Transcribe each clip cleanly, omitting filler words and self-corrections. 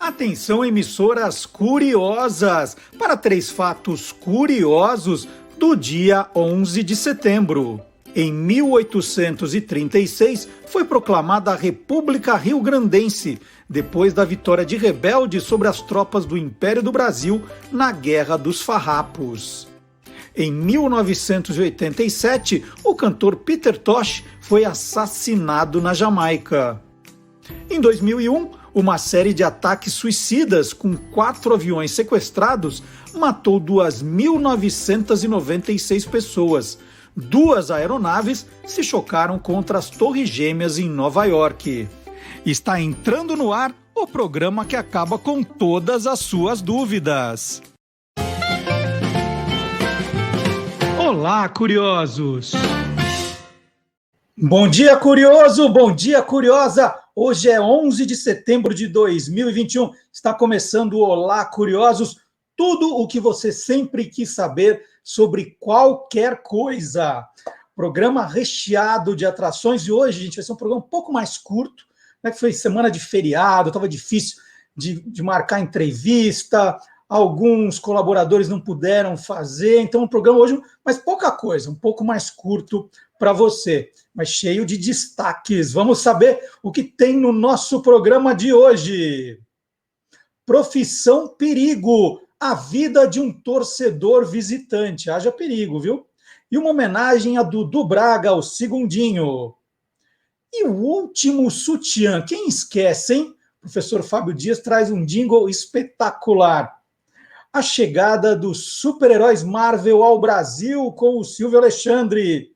Atenção, emissoras curiosas, para 3 fatos curiosos do dia 11 de setembro. Em 1836, foi proclamada a República Rio-Grandense, depois da vitória de rebeldes sobre as tropas do Império do Brasil na Guerra dos Farrapos. Em 1987, o cantor Peter Tosh foi assassinado na Jamaica. Em 2001, uma série de ataques suicidas com 4 aviões sequestrados matou 2.996 pessoas. 2 aeronaves se chocaram contra as Torres Gêmeas em Nova York. Está entrando no ar o programa que acaba com todas as suas dúvidas. Olá, curiosos! Bom dia, curioso! Bom dia, curiosa! Hoje é 11 de setembro de 2021. Está começando o Olá, curiosos! Tudo o que você sempre quis saber sobre qualquer coisa. Programa recheado de atrações e hoje, gente, vai ser um programa um pouco mais curto, né? Foi semana de feriado, estava difícil de marcar entrevista, alguns colaboradores não puderam fazer, então o programa hoje, mas pouca coisa, um pouco mais curto para você, mas cheio de destaques. Vamos saber o que tem no nosso programa de hoje. Profissão perigo, a vida de um torcedor visitante. Haja perigo, viu? E uma homenagem a Dudu Braga, o segundinho. E o último sutiã, quem esquece, hein? O professor Fábio Dias traz um jingle espetacular. A chegada dos super-heróis Marvel ao Brasil com o Silvio Alexandre.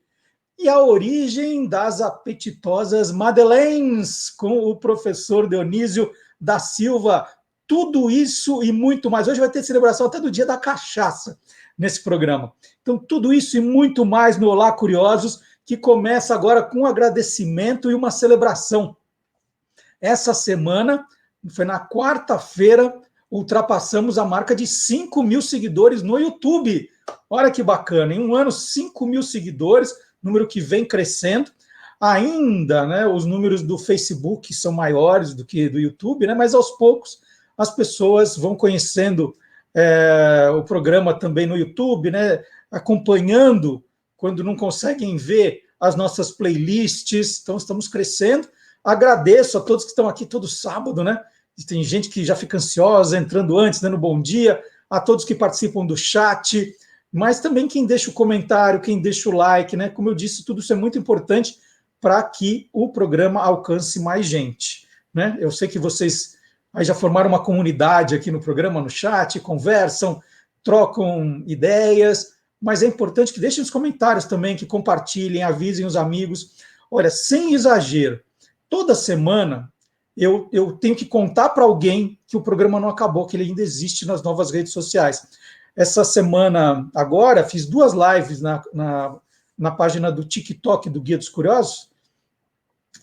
E a origem das apetitosas Madeleines com o professor Dionísio da Silva. Tudo isso e muito mais. Hoje vai ter celebração até do Dia da Cachaça nesse programa. Então, tudo isso e muito mais no Olá Curiosos, que começa agora com um agradecimento e uma celebração. Essa semana, foi na quarta-feira, ultrapassamos a marca de 5 mil seguidores no YouTube. Olha que bacana, em um ano, 5 mil seguidores, número que vem crescendo. Ainda, né, os números do Facebook são maiores do que do YouTube, né, mas aos poucos as pessoas vão conhecendo o programa também no YouTube, né, acompanhando quando não conseguem ver as nossas playlists. Então, estamos crescendo. Agradeço a todos que estão aqui todo sábado, né? Tem gente que já fica ansiosa, entrando antes, dando bom dia, a todos que participam do chat, mas também quem deixa o comentário, quem deixa o like, né? Como eu disse, tudo isso é muito importante para que o programa alcance mais gente, né? Eu sei que vocês aí já formaram uma comunidade aqui no programa, no chat, conversam, trocam ideias, mas é importante que deixem os comentários também, que compartilhem, avisem os amigos. Olha, sem exagero, toda semana eu tenho que contar para alguém que o programa não acabou, que ele ainda existe nas novas redes sociais. Essa semana, agora, fiz 2 lives na página do TikTok do Guia dos Curiosos,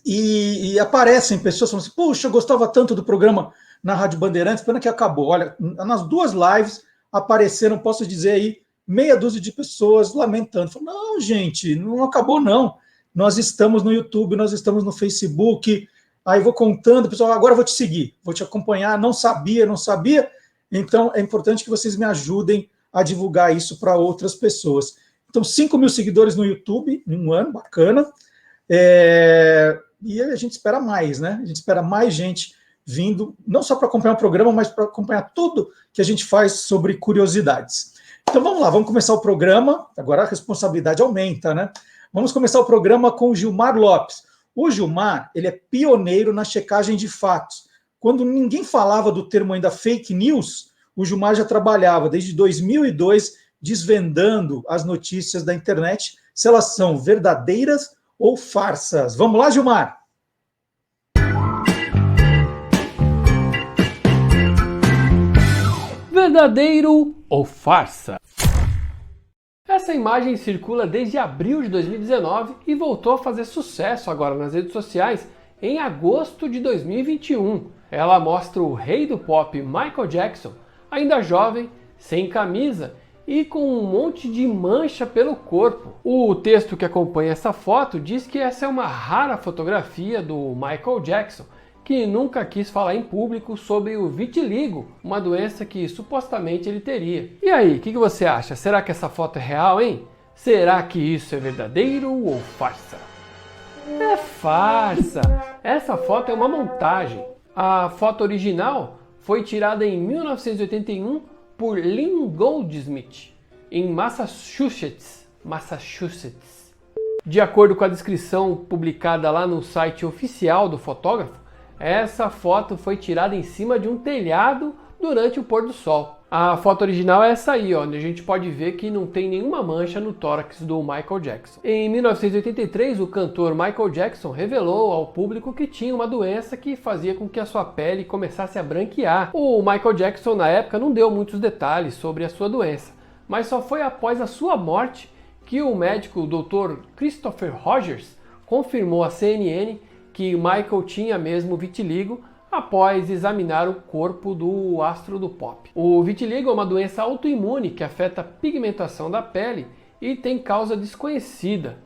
e aparecem pessoas falando assim, puxa, eu gostava tanto do programa na Rádio Bandeirantes, pena que acabou. Olha, nas 2 lives apareceram, posso dizer aí, meia dúzia de pessoas lamentando. Falei, não, gente, não acabou não. Nós estamos no YouTube, nós estamos no Facebook. Aí vou contando, pessoal, agora eu vou te seguir, vou te acompanhar, não sabia. Então é importante que vocês me ajudem a divulgar isso para outras pessoas. Então, 5 mil seguidores no YouTube em um ano, bacana. E a gente espera mais, né? A gente espera mais gente vindo, não só para acompanhar o programa, mas para acompanhar tudo que a gente faz sobre curiosidades. Então vamos lá, vamos começar o programa. Agora a responsabilidade aumenta, né? Vamos começar o programa com o Gilmar Lopes. O Gilmar, ele é pioneiro na checagem de fatos. Quando ninguém falava do termo ainda fake news, o Gilmar já trabalhava desde 2002 desvendando as notícias da internet, se elas são verdadeiras ou farsas. Vamos lá, Gilmar? Verdadeiro ou farsa? Essa imagem circula desde abril de 2019 e voltou a fazer sucesso agora nas redes sociais em agosto de 2021. Ela mostra o rei do pop Michael Jackson, ainda jovem, sem camisa e com um monte de mancha pelo corpo. O texto que acompanha essa foto diz que essa é uma rara fotografia do Michael Jackson, que que nunca quis falar em público sobre o vitiligo, uma doença que supostamente ele teria. E aí, o que você acha? Será que essa foto é real, hein? Será que isso é verdadeiro ou farsa? É farsa! Essa foto é uma montagem. A foto original foi tirada em 1981 por Lynn Goldsmith, em Massachusetts. De acordo com a descrição publicada lá no site oficial do fotógrafo, essa foto foi tirada em cima de um telhado durante o pôr do sol. A foto original é essa aí, ó, onde a gente pode ver que não tem nenhuma mancha no tórax do Michael Jackson. Em 1983, o cantor Michael Jackson revelou ao público que tinha uma doença que fazia com que a sua pele começasse a branquear. O Michael Jackson, na época, não deu muitos detalhes sobre a sua doença, mas só foi após a sua morte que o médico Dr. Christopher Rogers confirmou à CNN que Michael tinha mesmo vitiligo após examinar o corpo do astro do pop. O vitiligo é uma doença autoimune que afeta a pigmentação da pele e tem causa desconhecida.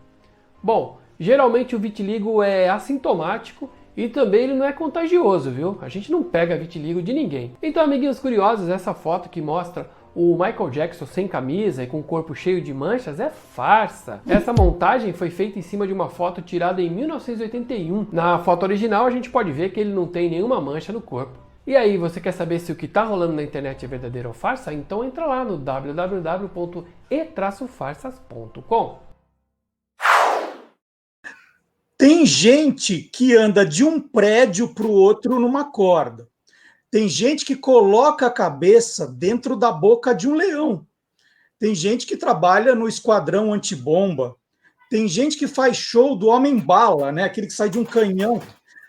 Bom, geralmente o vitiligo é assintomático e também ele não é contagioso, viu? A gente não pega vitiligo de ninguém. Então, amiguinhos curiosos, essa foto que mostra o Michael Jackson sem camisa e com o corpo cheio de manchas é farsa. Essa montagem foi feita em cima de uma foto tirada em 1981. Na foto original a gente pode ver que ele não tem nenhuma mancha no corpo. E aí, você quer saber se o que está rolando na internet é verdadeiro ou farsa? Então entra lá no www.e-farsas.com. Tem gente que anda de um prédio para o outro numa corda. Tem gente que coloca a cabeça dentro da boca de um leão. Tem gente que trabalha no esquadrão antibomba. Tem gente que faz show do homem-bala, né? Aquele que sai de um canhão.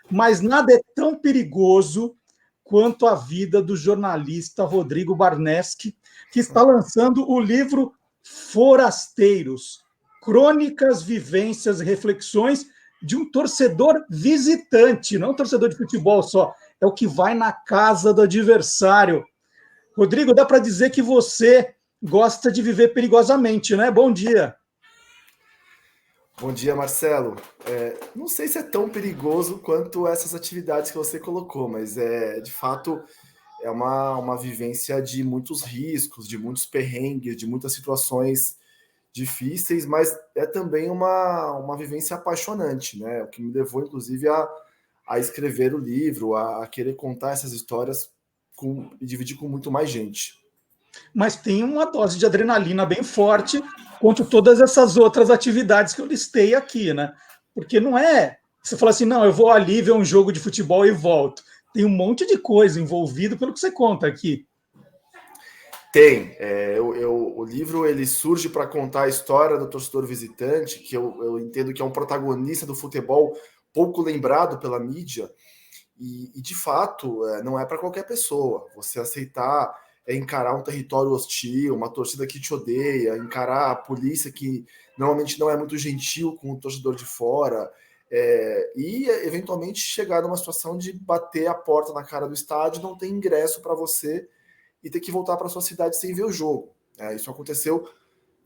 Mas nada é tão perigoso quanto a vida do jornalista Rodrigo Barneski, que está lançando o livro Forasteiros, Crônicas, Vivências e Reflexões de um torcedor visitante, não um torcedor de futebol só, é o que vai na casa do adversário. Rodrigo, dá para dizer que você gosta de viver perigosamente, né? Bom dia. Bom dia, Marcelo. Não sei se é tão perigoso quanto essas atividades que você colocou, mas de fato é uma vivência de muitos riscos, de muitos perrengues, de muitas situações difíceis, mas é também uma vivência apaixonante, né? O que me levou, inclusive, a escrever o livro, a querer contar essas histórias e dividir com muito mais gente. Mas tem uma dose de adrenalina bem forte quanto todas essas outras atividades que eu listei aqui, né? Porque não é... Você fala assim, não, eu vou ali ver um jogo de futebol e volto. Tem um monte de coisa envolvido pelo que você conta aqui. Tem. O livro ele surge para contar a história do torcedor visitante, que eu entendo que é um protagonista do futebol pouco lembrado pela mídia, e de fato não é para qualquer pessoa. Você aceitar encarar um território hostil, uma torcida que te odeia, encarar a polícia que normalmente não é muito gentil com o torcedor de fora, e eventualmente chegar numa situação de bater a porta na cara do estádio, não ter ingresso para você e ter que voltar para sua cidade sem ver o jogo. Isso aconteceu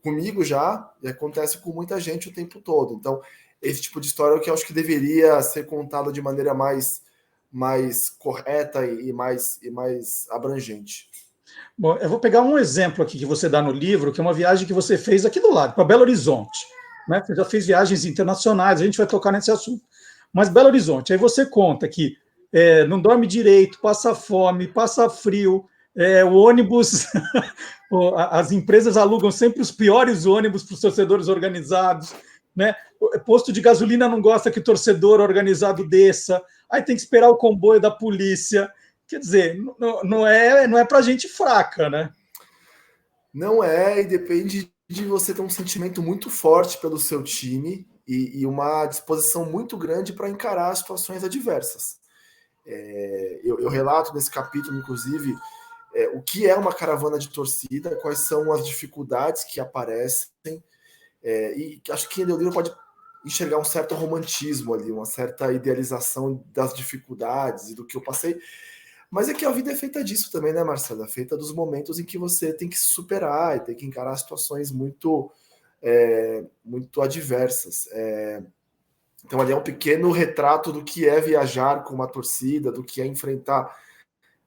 comigo já e acontece com muita gente o tempo todo. Então, esse tipo de história é o que eu acho que deveria ser contada de maneira mais correta e mais abrangente. Bom, eu vou pegar um exemplo aqui que você dá no livro, que é uma viagem que você fez aqui do lado, para Belo Horizonte. Né? Você já fez viagens internacionais, a gente vai tocar nesse assunto. Mas Belo Horizonte, aí você conta que não dorme direito, passa fome, passa frio, o ônibus, as empresas alugam sempre os piores ônibus para os torcedores organizados, né? O posto de gasolina não gosta que o torcedor organizado desça, aí tem que esperar o comboio da polícia. Quer dizer, não é para gente fraca, né? Não é, e depende de você ter um sentimento muito forte pelo seu time e uma disposição muito grande para encarar situações adversas. Eu relato nesse capítulo, inclusive, o que é uma caravana de torcida, quais são as dificuldades que aparecem, e acho que quem lê o livro pode enxergar um certo romantismo ali, uma certa idealização das dificuldades e do que eu passei. Mas é que a vida é feita disso também, né, Marcelo? É feita dos momentos em que você tem que se superar e tem que encarar situações muito adversas. Então ali é um pequeno retrato do que é viajar com uma torcida, do que é enfrentar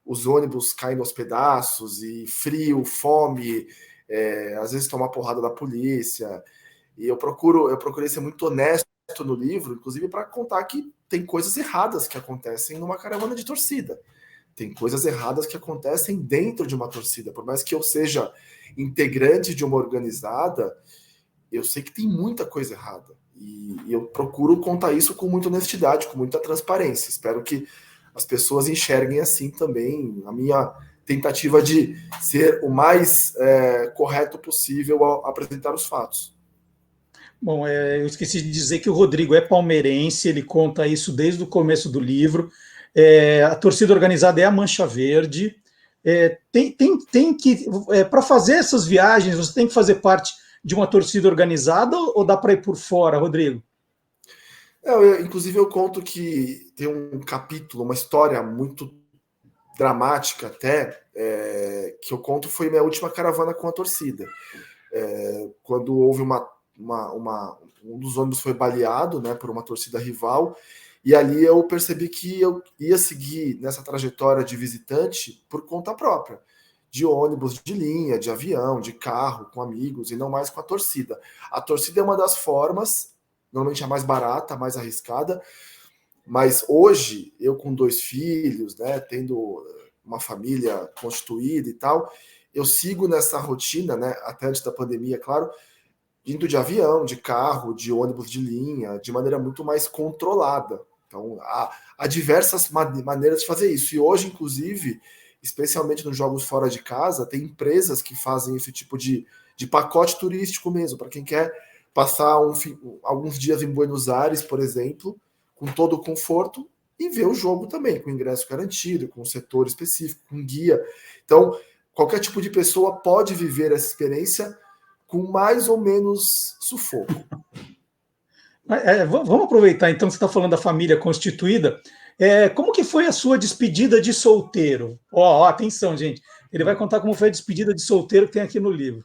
os ônibus caindo aos pedaços, e frio, fome, às vezes tomar porrada da polícia. E eu procurei ser muito honesto no livro, inclusive para contar que tem coisas erradas que acontecem numa caravana de torcida. Tem coisas erradas que acontecem dentro de uma torcida. Por mais que eu seja integrante de uma organizada, eu sei que tem muita coisa errada. E eu procuro contar isso com muita honestidade, com muita transparência. Espero que as pessoas enxerguem assim também a minha tentativa de ser o mais correto possível ao apresentar os fatos. Bom, eu esqueci de dizer que o Rodrigo é palmeirense, ele conta isso desde o começo do livro. A torcida organizada é a Mancha Verde. Tem que, para fazer essas viagens, você tem que fazer parte de uma torcida organizada ou dá para ir por fora, Rodrigo? Inclusive, eu conto que tem um capítulo, uma história muito dramática até, que eu conto foi minha última caravana com a torcida. Quando houve um dos ônibus foi baleado, né, por uma torcida rival, e ali eu percebi que eu ia seguir nessa trajetória de visitante por conta própria, de ônibus de linha, de avião, de carro, com amigos, e não mais com a torcida. A torcida é uma das formas, normalmente a mais barata, a mais arriscada, mas hoje, eu com 2 filhos, né, tendo uma família constituída e tal, eu sigo nessa rotina, né, até antes da pandemia, claro, indo de avião, de carro, de ônibus de linha, de maneira muito mais controlada. Então, há diversas maneiras de fazer isso. E hoje, inclusive, especialmente nos jogos fora de casa, tem empresas que fazem esse tipo de pacote turístico mesmo, para quem quer passar alguns dias em Buenos Aires, por exemplo, com todo o conforto, e ver o jogo também, com ingresso garantido, com um setor específico, com guia. Então, qualquer tipo de pessoa pode viver essa experiência com mais ou menos sufoco. Vamos aproveitar, então, que você está falando da família constituída. Como que foi a sua despedida de solteiro? Atenção, gente. Ele vai contar como foi a despedida de solteiro que tem aqui no livro.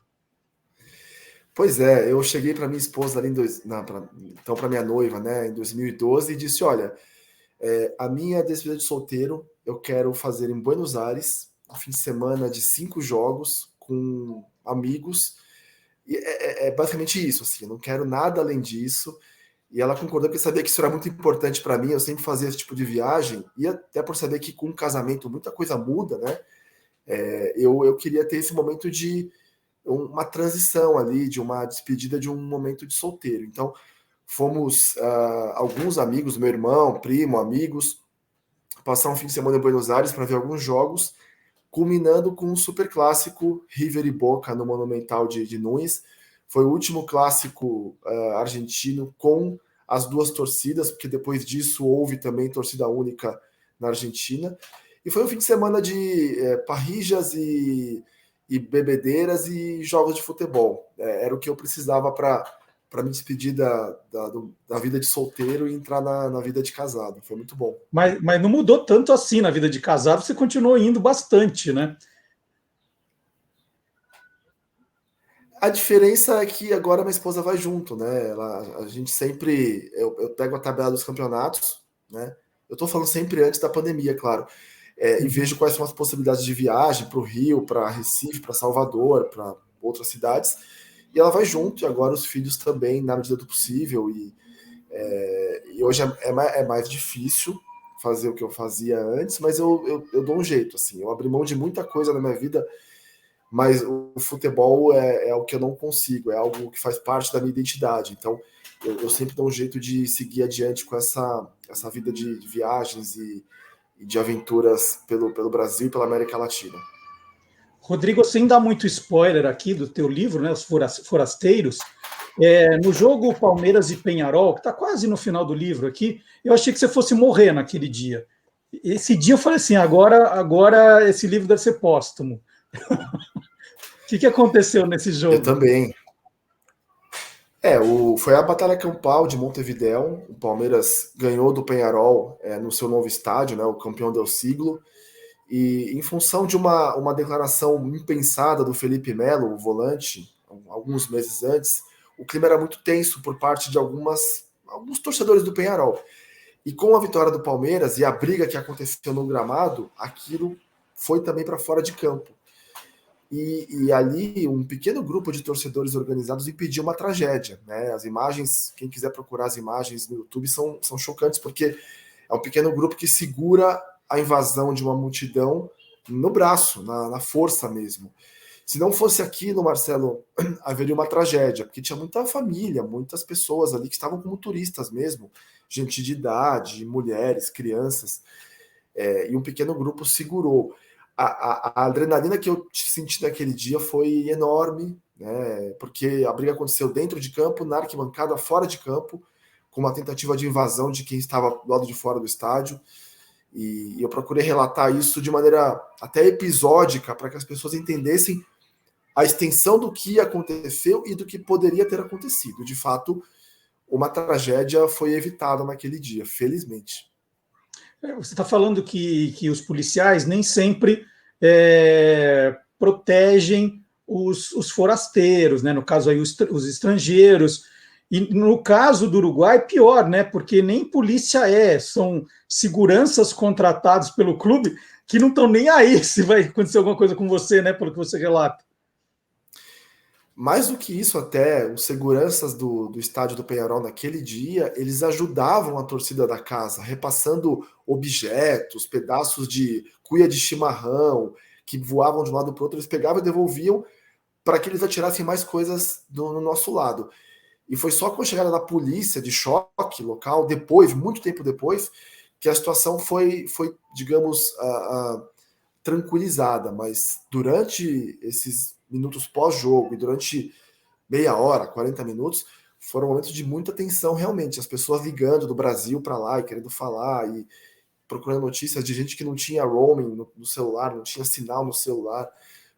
Pois é, eu cheguei para minha esposa ali então para minha noiva, né, em 2012, e disse: olha, a minha despedida de solteiro eu quero fazer em Buenos Aires, um fim de semana de 5 jogos com amigos. E é basicamente isso, assim, eu não quero nada além disso. E ela concordou, porque sabia que isso era muito importante para mim, eu sempre fazia esse tipo de viagem, e até por saber que com o casamento muita coisa muda, né? Eu queria ter esse momento de uma transição ali, de uma despedida de um momento de solteiro. Então, fomos alguns amigos, meu irmão, primo, amigos, passar um fim de semana em Buenos Aires para ver alguns jogos, culminando com um super clássico River e Boca no Monumental de Núñez. Foi o último clássico argentino com as 2 torcidas, porque depois disso houve também torcida única na Argentina. E foi um fim de semana de parrijas e bebedeiras e jogos de futebol. Era o que eu precisava para me despedir da vida de solteiro e entrar na vida de casado. Foi muito bom. Mas não mudou tanto assim na vida de casado, você continuou indo bastante, né? A diferença é que agora minha esposa vai junto, né? A gente sempre. Eu pego a tabela dos campeonatos, né? Eu estou falando sempre antes da pandemia, claro. E vejo quais são as possibilidades de viagem para o Rio, para Recife, para Salvador, para outras cidades. E ela vai junto, e agora os filhos também, na medida do possível. E hoje é mais difícil fazer o que eu fazia antes, mas eu dou um jeito, assim. Eu abri mão de muita coisa na minha vida, mas o futebol é o que eu não consigo, é algo que faz parte da minha identidade. Então, eu sempre dou um jeito de seguir adiante com essa vida de viagens e de aventuras pelo Brasil e pela América Latina. Rodrigo, sem dar muito spoiler aqui do teu livro, né, Os Forasteiros, no jogo Palmeiras e Peñarol, que está quase no final do livro aqui, eu achei que você fosse morrer naquele dia. Esse dia eu falei assim, agora esse livro deve ser póstumo. O que aconteceu nesse jogo? Eu também. Foi a Batalha Campal de Montevidéu. O Palmeiras ganhou do Peñarol no seu novo estádio, né, o campeão del siglo. E em função de uma declaração impensada do Felipe Melo, o volante, alguns meses antes, o clima era muito tenso por parte de algumas alguns torcedores do Peñarol. E com a vitória do Palmeiras e a briga que aconteceu no gramado, aquilo foi também para fora de campo. E ali um pequeno grupo de torcedores organizados impediu uma tragédia, né? As imagens, quem quiser procurar as imagens no YouTube, são chocantes, porque é um pequeno grupo que segura a invasão de uma multidão no braço, na força mesmo. Se não fosse aquilo, Marcelo, haveria uma tragédia, porque tinha muita família, muitas pessoas ali que estavam como turistas mesmo, gente de idade, mulheres, crianças, e um pequeno grupo segurou. A adrenalina que eu senti naquele dia foi enorme, né, porque a briga aconteceu dentro de campo, na arquibancada, fora de campo, com uma tentativa de invasão de quem estava do lado de fora do estádio. E eu procurei relatar isso de maneira até episódica, para que as pessoas entendessem a extensão do que aconteceu e do que poderia ter acontecido. De fato, uma tragédia foi evitada naquele dia, felizmente. Você está falando que os policiais nem sempre protegem os forasteiros, né? No caso aí os estrangeiros. E no caso do Uruguai, pior, né? Porque nem polícia são seguranças contratados pelo clube que não estão nem aí se vai acontecer alguma coisa com você, né? Pelo que você relata. Mais do que isso, até os seguranças do estádio do Peñarol naquele dia, eles ajudavam a torcida da casa, repassando objetos, pedaços de cuia de chimarrão, que voavam de um lado para o outro, eles pegavam e devolviam para que eles atirassem mais coisas no nosso lado. E foi só com a chegada da polícia de choque local, depois, muito tempo depois, que a situação foi digamos, tranquilizada. Mas durante esses minutos pós-jogo e durante meia hora, 40 minutos, foram momentos de muita tensão realmente. As pessoas ligando do Brasil para lá e querendo falar e procurando notícias de gente que não tinha roaming no celular, não tinha sinal no celular.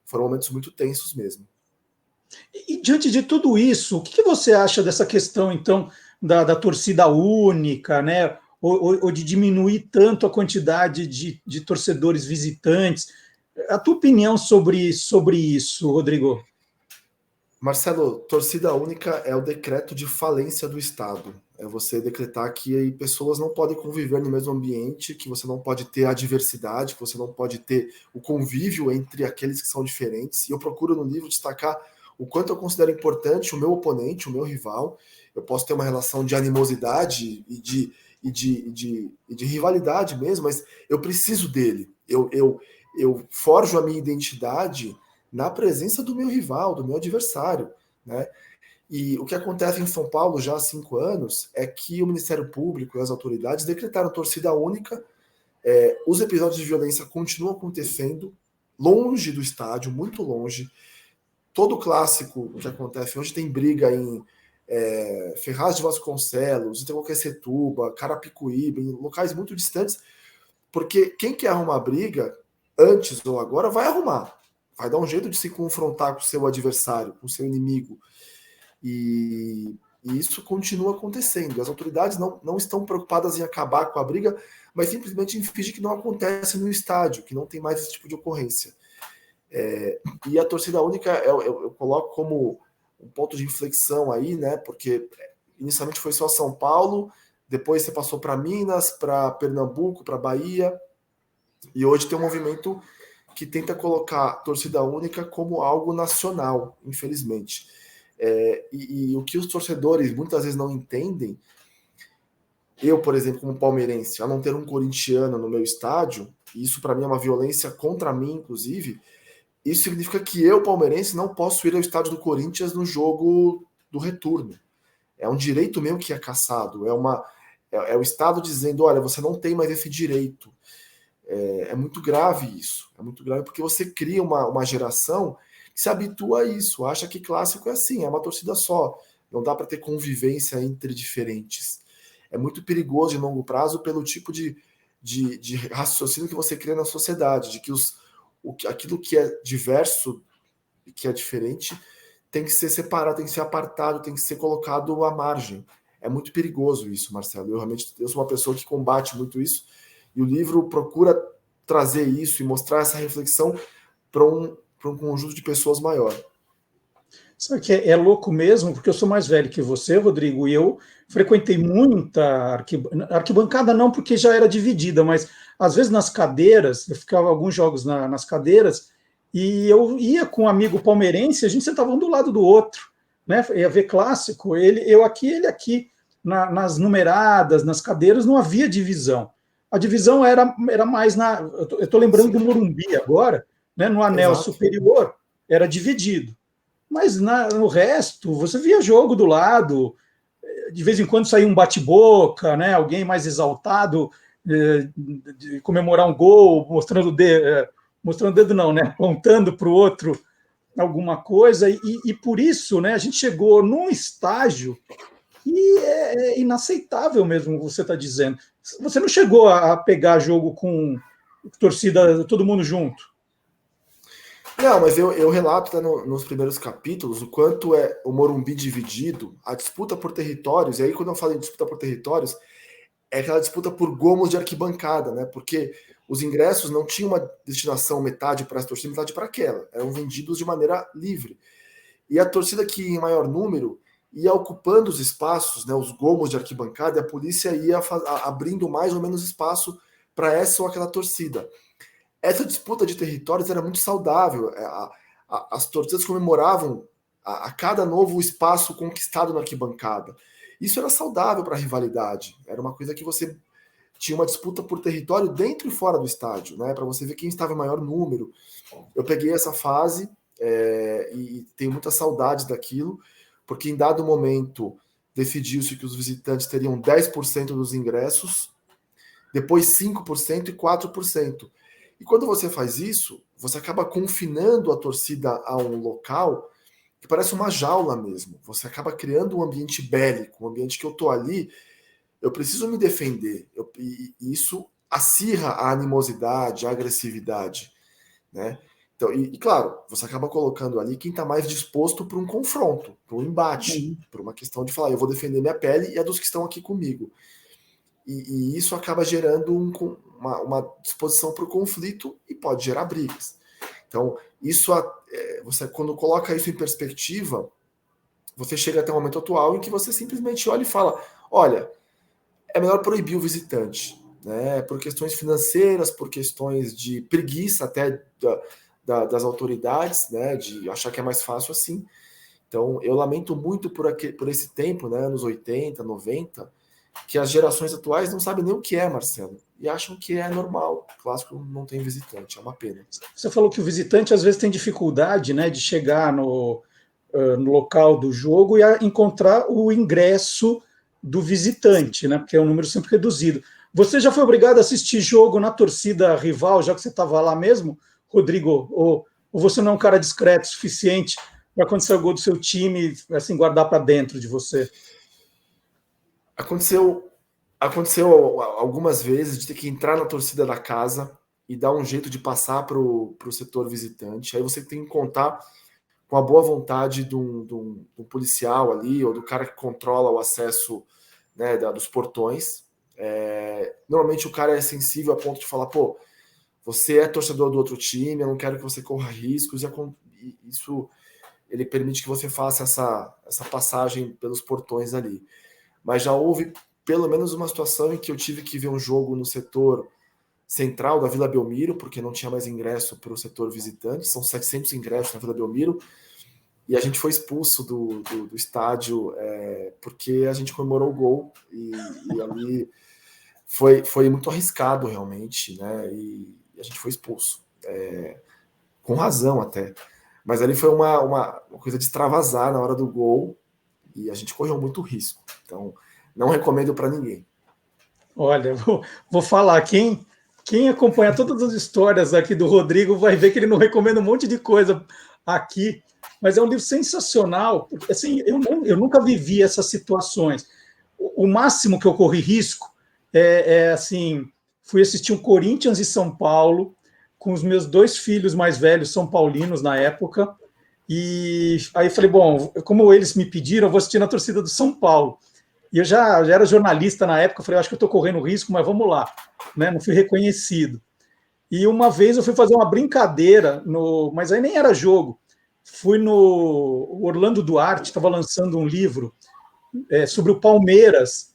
Foram momentos muito tensos mesmo. E diante de tudo isso, o que você acha dessa questão, então, da torcida única, né? Ou de diminuir tanto a quantidade de torcedores visitantes? A tua opinião sobre isso, Rodrigo? Marcelo, torcida única é o decreto de falência do Estado. É você decretar que aí pessoas não podem conviver no mesmo ambiente, que você não pode ter a diversidade, que você não pode ter o convívio entre aqueles que são diferentes. E eu procuro no livro destacar o quanto eu considero importante o meu oponente, o meu rival. Eu posso ter uma relação de animosidade e de rivalidade mesmo, mas eu preciso dele. Eu forjo a minha identidade na presença do meu rival, do meu adversário, né? E o que acontece em São Paulo já há 5 anos é que o Ministério Público e as autoridades decretaram torcida única. Os episódios de violência continuam acontecendo longe do estádio, muito longe. Todo clássico que acontece hoje tem briga em Ferraz de Vasconcelos, Itaquaquecetuba, Carapicuíba, em locais muito distantes, porque quem quer arrumar briga, antes ou agora, vai arrumar. Vai dar um jeito de se confrontar com o seu adversário, com o seu inimigo. E isso continua acontecendo. As autoridades não estão preocupadas em acabar com a briga, mas simplesmente em fingir que não acontece no estádio, que não tem mais esse tipo de ocorrência. E a torcida única eu coloco como um ponto de inflexão aí, né? Porque inicialmente foi só São Paulo, depois você passou para Minas, para Pernambuco, para Bahia, e hoje tem um movimento que tenta colocar a torcida única como algo nacional, infelizmente. E o que os torcedores muitas vezes não entendem, eu, por exemplo, como palmeirense, a não ter um corintiano no meu estádio, e isso para mim é uma violência contra mim, inclusive, isso significa que eu, palmeirense, não posso ir ao estádio do Corinthians no jogo do retorno. É um direito meu que é cassado, é o Estado dizendo, olha, você não tem mais esse direito. É muito grave isso, é muito grave porque você cria uma geração que se habitua a isso, acha que clássico é assim, é uma torcida só, não dá para ter convivência entre diferentes. É muito perigoso em longo prazo pelo tipo de raciocínio que você cria na sociedade, de que aquilo que é diverso e que é diferente tem que ser separado, tem que ser apartado, tem que ser colocado à margem. É muito perigoso isso, Marcelo. Eu sou uma pessoa que combate muito isso, e o livro procura trazer isso e mostrar essa reflexão para um conjunto de pessoas maior. Sabe que é louco mesmo, porque eu sou mais velho que você, Rodrigo, e eu frequentei muita arquibancada, não porque já era dividida, mas às vezes nas cadeiras, eu ficava alguns jogos nas cadeiras, e eu ia com um amigo palmeirense, a gente sentava um do lado do outro, né? Ia ver clássico, eu aqui, ele aqui, nas numeradas, nas cadeiras, não havia divisão. A divisão era mais na. Eu estou lembrando do Morumbi agora, né? No anel Exato. superior, era dividido. Mas no resto, você via jogo do lado, de vez em quando saía um bate-boca, né? Alguém mais exaltado de comemorar um gol, mostrando o dedo não, né? Apontando para o outro alguma coisa, e por isso, né, a gente chegou num estágio que é inaceitável mesmo, você está dizendo. Você não chegou a pegar jogo com torcida, todo mundo junto? Não, mas eu relato, né, nos primeiros capítulos o quanto é o Morumbi dividido, a disputa por territórios, e aí quando eu falo em disputa por territórios, é aquela disputa por gomos de arquibancada, né? Porque os ingressos não tinham uma destinação, metade para essa torcida, metade para aquela. Eram vendidos de maneira livre. E a torcida que em maior número ia ocupando os espaços, né, os gomos de arquibancada, e a polícia ia abrindo mais ou menos espaço para essa ou aquela torcida. Essa disputa de territórios era muito saudável. As torcidas comemoravam a cada novo espaço conquistado na arquibancada. Isso era saudável para a rivalidade. Era uma coisa que você tinha uma disputa por território dentro e fora do estádio, né? Para você ver quem estava em maior número. Eu peguei essa fase e tenho muitas saudades daquilo, porque em dado momento decidiu-se que os visitantes teriam 10% dos ingressos, depois 5% e 4%. E quando você faz isso, você acaba confinando a torcida a um local que parece uma jaula mesmo. Você acaba criando um ambiente bélico, um ambiente que eu tô ali, eu preciso me defender. E isso acirra a animosidade, a agressividade, né? Então, claro, você acaba colocando ali quem está mais disposto para um confronto, para um embate, para uma questão de falar, eu vou defender minha pele e a dos que estão aqui comigo. E isso acaba gerando uma disposição para o conflito e pode gerar brigas. Então, isso você quando coloca isso em perspectiva, você chega até o momento atual em que você simplesmente olha e fala, olha, é melhor proibir o visitante, né? Por questões financeiras, por questões de preguiça até das autoridades, né? De achar que é mais fácil assim. Então, eu lamento muito por esse tempo, né? Anos 80, 90, que as gerações atuais não sabem nem o que é, Marcelo, e acham que é normal. O clássico não tem visitante, é uma pena. Você falou que o visitante às vezes tem dificuldade, né, de chegar no local do jogo e encontrar o ingresso do visitante, né, porque é um número sempre reduzido. Você já foi obrigado a assistir jogo na torcida rival, já que você estava lá mesmo, Rodrigo? Ou você não é um cara discreto o suficiente para quando sair o gol do seu time, assim, guardar para dentro de você? Aconteceu algumas vezes de ter que entrar na torcida da casa e dar um jeito de passar para o setor visitante. Aí você tem que contar com a boa vontade de um policial ali, ou do cara que controla o acesso, né, dos portões. Normalmente o cara é sensível a ponto de falar, pô, você é torcedor do outro time, eu não quero que você corra riscos, e isso ele permite que você faça essa passagem pelos portões ali. Mas já houve pelo menos uma situação em que eu tive que ver um jogo no setor central da Vila Belmiro, porque não tinha mais ingresso para o setor visitante, são 700 ingressos na Vila Belmiro, e a gente foi expulso do estádio porque a gente comemorou o gol, e ali foi muito arriscado realmente, né? E a gente foi expulso, com razão até. Mas ali foi uma coisa de extravasar na hora do gol, e a gente correu muito risco. Então, não recomendo para ninguém. Olha, vou falar, quem acompanha todas as histórias aqui do Rodrigo vai ver que ele não recomenda um monte de coisa aqui, mas é um livro sensacional, porque assim, eu nunca vivi essas situações. O máximo que eu corri risco assim, fui assistir um Corinthians e São Paulo, com os meus 2 filhos mais velhos, são paulinos na época, e aí falei, bom, como eles me pediram, eu vou assistir na torcida do São Paulo. E eu já era jornalista na época, falei, acho que eu estou correndo risco, mas vamos lá, né? Não fui reconhecido. E uma vez eu fui fazer uma brincadeira, mas aí nem era jogo. fui no Orlando Duarte, estava lançando um livro sobre o Palmeiras,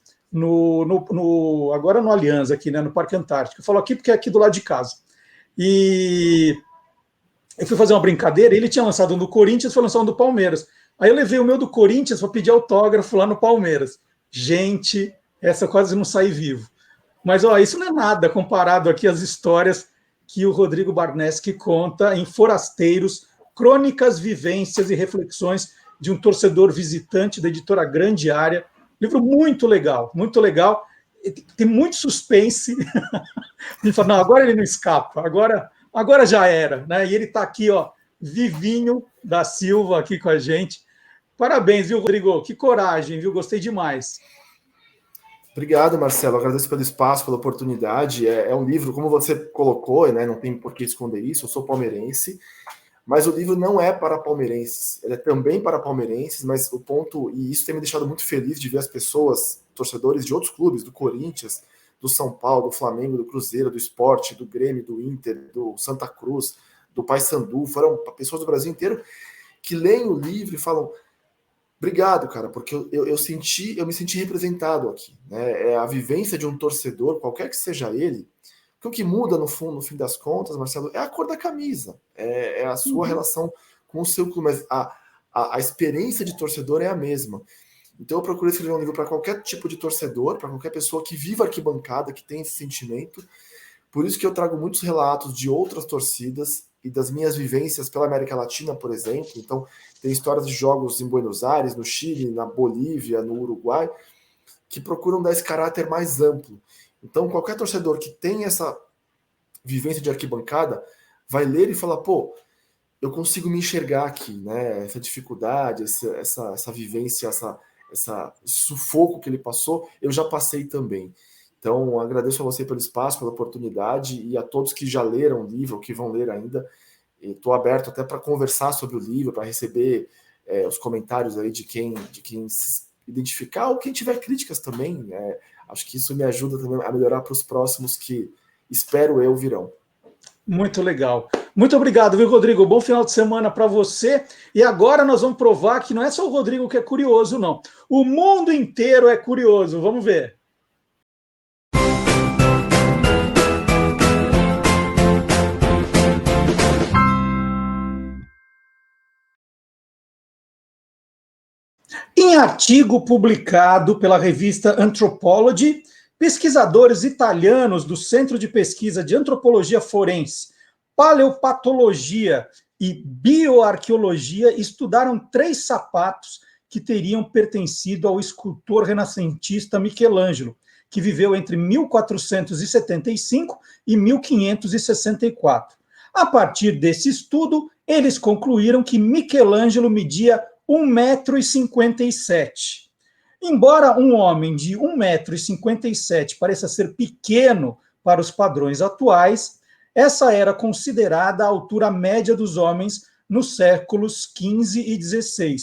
agora no Aliança, aqui, né, no Parque Antártico. Eu falo aqui porque é aqui do lado de casa. E eu fui fazer uma brincadeira, ele tinha lançado um do Corinthians, foi lançar um do Palmeiras. Aí eu levei o meu do Corinthians para pedir autógrafo lá no Palmeiras. Gente, essa eu quase não saí vivo. Mas ó, isso não é nada comparado aqui às histórias que o Rodrigo Barneski conta em Forasteiros, Crônicas, Vivências e Reflexões de um Torcedor Visitante, da editora Grande Área. Livro muito legal, muito legal. Tem muito suspense. Ele fala, não, agora ele não escapa, agora já era, né? E ele está aqui, ó, vivinho da Silva aqui com a gente. Parabéns, viu, Rodrigo? Que coragem, viu? Gostei demais. Obrigado, Marcelo. Agradeço pelo espaço, pela oportunidade. É um livro, como você colocou, né? Não tem por que esconder isso. Eu sou palmeirense, mas o livro não é para palmeirenses. Ele é também para palmeirenses, mas o ponto, e isso tem me deixado muito feliz de ver as pessoas, torcedores de outros clubes, do Corinthians, do São Paulo, do Flamengo, do Cruzeiro, do Sport, do Grêmio, do Inter, do Santa Cruz, do Paysandu, foram pessoas do Brasil inteiro que leem o livro e falam: obrigado, cara, porque eu me senti representado aqui, né? É a vivência de um torcedor, qualquer que seja ele, que o que muda no fim das contas, Marcelo, é a cor da camisa, é a sua relação com o seu clube, mas a experiência de torcedor é a mesma. Então eu procurei escrever um livro para qualquer tipo de torcedor, para qualquer pessoa que viva arquibancada, que tem esse sentimento. Por isso que eu trago muitos relatos de outras torcidas e das minhas vivências pela América Latina, por exemplo. Então, tem histórias de jogos em Buenos Aires, no Chile, na Bolívia, no Uruguai, que procuram dar esse caráter mais amplo. Então, qualquer torcedor que tem essa vivência de arquibancada vai ler e falar: pô, eu consigo me enxergar aqui, né? Essa dificuldade, essa vivência, esse sufoco que ele passou, eu já passei também. Então, agradeço a você pelo espaço, pela oportunidade, e a todos que já leram o livro, ou que vão ler ainda. Estou aberto até para conversar sobre o livro, para receber os comentários aí de quem se identificar, ou quem tiver críticas também. Acho que isso me ajuda também a melhorar para os próximos que, espero eu, virão. Muito legal. Muito obrigado, viu, Rodrigo? Bom final de semana para você. E agora nós vamos provar que não é só o Rodrigo que é curioso, não. O mundo inteiro é curioso. Vamos ver. Em artigo publicado pela revista Anthropology, pesquisadores italianos do Centro de Pesquisa de Antropologia Forense, Paleopatologia e Bioarqueologia estudaram 3 sapatos que teriam pertencido ao escultor renascentista Michelangelo, que viveu entre 1475 e 1564. A partir desse estudo, eles concluíram que Michelangelo media 1,57 m. Embora um homem de 1,57 m pareça ser pequeno para os padrões atuais, essa era considerada a altura média dos homens nos séculos XV e XVI.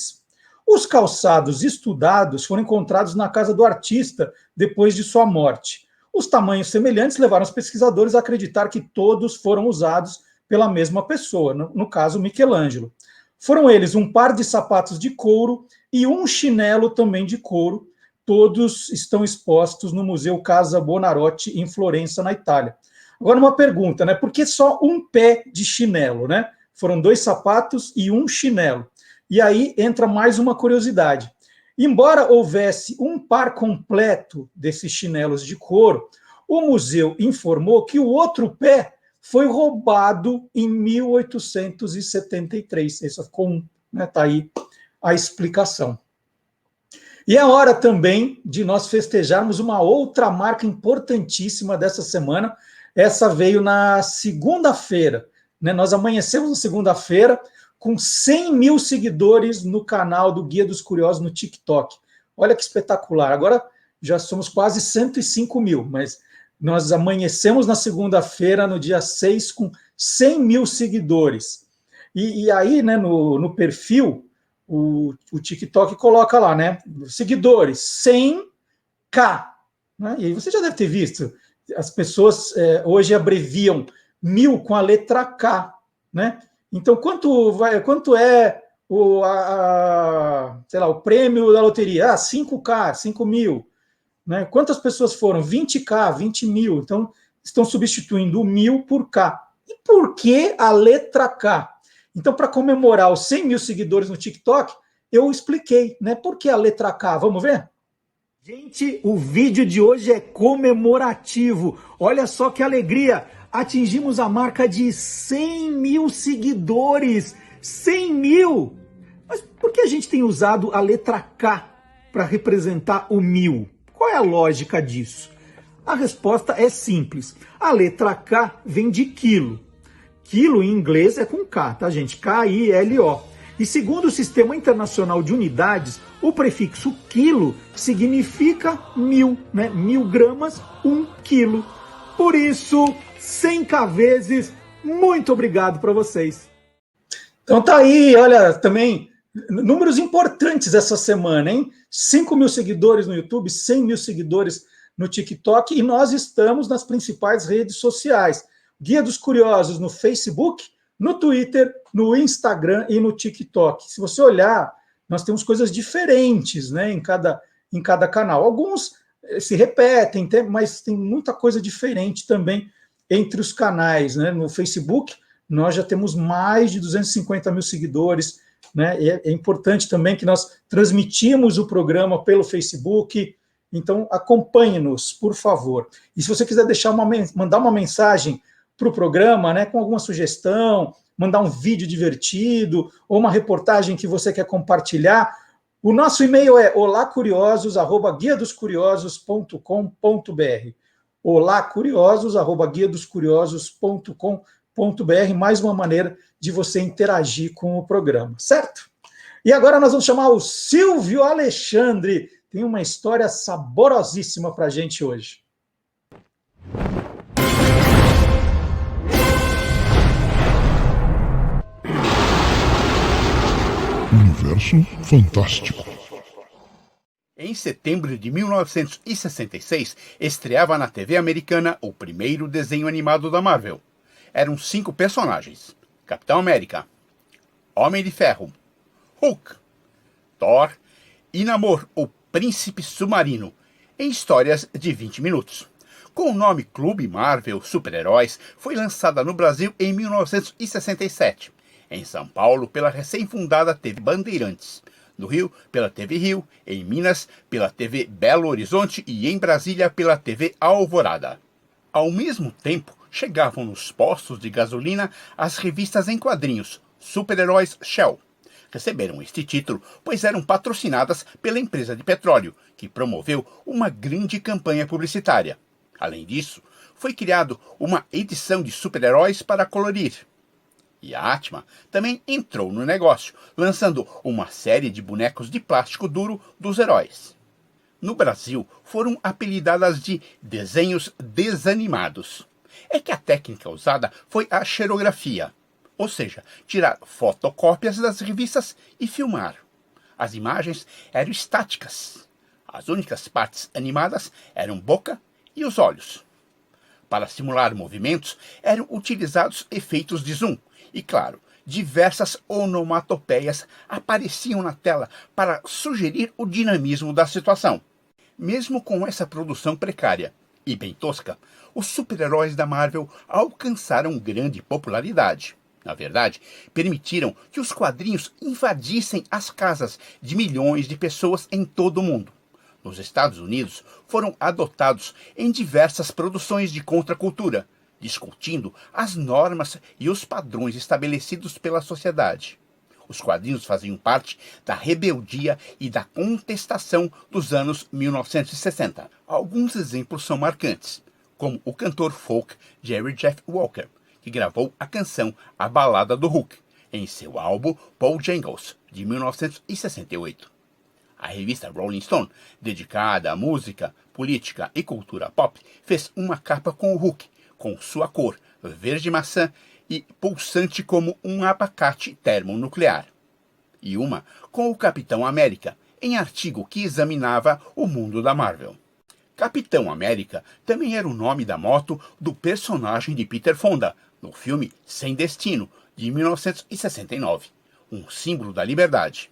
Os calçados estudados foram encontrados na casa do artista depois de sua morte. Os tamanhos semelhantes levaram os pesquisadores a acreditar que todos foram usados pela mesma pessoa, no caso Michelangelo. Foram eles um par de sapatos de couro e um chinelo também de couro. Todos estão expostos no Museu Casa Buonarroti, em Florença, na Itália. Agora, uma pergunta, né? Por que só um pé de chinelo, né? Foram 2 sapatos e um chinelo. E aí entra mais uma curiosidade. Embora houvesse um par completo desses chinelos de couro, o museu informou que o outro pé foi roubado em 1873. Esse ficou um, né? Tá aí a explicação. E é hora também de nós festejarmos uma outra marca importantíssima dessa semana. Essa veio na segunda-feira, né? Nós amanhecemos na segunda-feira com 100 mil seguidores no canal do Guia dos Curiosos no TikTok. Olha que espetacular. Agora já somos quase 105 mil, mas nós amanhecemos na segunda-feira, no dia 6, com 100 mil seguidores. E aí, né, no perfil, o TikTok coloca lá, né? Seguidores, 100K. Né? E aí você já deve ter visto. As pessoas hoje abreviam 1000 com a letra K, né? Então, quanto é sei lá, o prêmio da loteria? 5K, 5 mil. Né? Quantas pessoas foram? 20K, 20 mil. Então, estão substituindo o 1000 por K. E por que a letra K? Então, para comemorar os 100 mil seguidores no TikTok, eu expliquei, né? Por que a letra K? Vamos ver? Gente, o vídeo de hoje é comemorativo. Olha só que alegria! Atingimos a marca de 100 mil seguidores. 100 mil! Mas por que a gente tem usado a letra K para representar o 1000? Qual é a lógica disso? A resposta é simples. A letra K vem de quilo. Quilo em inglês é com K, tá, gente? K-I-L-O. E segundo o Sistema Internacional de Unidades, o prefixo quilo significa 1000, né? 1000 gramas, 1 quilo. Por isso, 100K vezes, muito obrigado para vocês. Então tá aí, olha, também números importantes essa semana, hein? 5 mil seguidores no YouTube, 100 mil seguidores no TikTok, e nós estamos nas principais redes sociais. Guia dos Curiosos no Facebook, no Twitter, no Instagram e no TikTok. Se você olhar, nós temos coisas diferentes, né, em cada canal. Alguns se repetem, mas tem muita coisa diferente também entre os canais. Né? No Facebook, nós já temos mais de 250 mil seguidores. Né? E é importante também que nós transmitimos o programa pelo Facebook. Então, acompanhe-nos, por favor. E se você quiser mandar uma mensagem para o programa, né, com alguma sugestão, mandar um vídeo divertido ou uma reportagem que você quer compartilhar, o nosso e-mail é olacuriosos@guiadoscuriosos.com.br. olacuriosos@guiadoscuriosos.com.br, mais uma maneira de você interagir com o programa, certo? E agora nós vamos chamar o Silvio Alexandre. Tem uma história saborosíssima para a gente hoje. Universo Fantástico. Em setembro de 1966, estreava na TV americana o primeiro desenho animado da Marvel. Eram 5 personagens: Capitão América, Homem de Ferro, Hulk, Thor e Namor, o Príncipe Submarino, em histórias de 20 minutos. Com o nome Clube Marvel Super-Heróis, foi lançada no Brasil em 1967. Em São Paulo, pela recém-fundada TV Bandeirantes. No Rio, pela TV Rio. Em Minas, pela TV Belo Horizonte. E em Brasília, pela TV Alvorada. Ao mesmo tempo, chegavam nos postos de gasolina as revistas em quadrinhos Super-Heróis Shell. Receberam este título, pois eram patrocinadas pela empresa de petróleo, que promoveu uma grande campanha publicitária. Além disso, foi criado uma edição de super-heróis para colorir. E a Atma também entrou no negócio, lançando uma série de bonecos de plástico duro dos heróis. No Brasil, foram apelidadas de desenhos desanimados. É que a técnica usada foi a xerografia, ou seja, tirar fotocópias das revistas e filmar. As imagens eram estáticas. As únicas partes animadas eram boca e os olhos. Para simular movimentos, eram utilizados efeitos de zoom. E, claro, diversas onomatopeias apareciam na tela para sugerir o dinamismo da situação. Mesmo com essa produção precária e bem tosca, os super-heróis da Marvel alcançaram grande popularidade. Na verdade, permitiram que os quadrinhos invadissem as casas de milhões de pessoas em todo o mundo. Nos Estados Unidos, foram adotados em diversas produções de contracultura, discutindo as normas e os padrões estabelecidos pela sociedade. Os quadrinhos faziam parte da rebeldia e da contestação dos anos 1960. Alguns exemplos são marcantes, como o cantor folk Jerry Jeff Walker, que gravou a canção A Balada do Hulk, em seu álbum Paul Jangles, de 1968. A revista Rolling Stone, dedicada à música, política e cultura pop, fez uma capa com o Hulk, com sua cor verde maçã e pulsante como um abacate termonuclear. E uma com o Capitão América, em artigo que examinava o mundo da Marvel. Capitão América também era o nome da moto do personagem de Peter Fonda, no filme Sem Destino, de 1969, um símbolo da liberdade.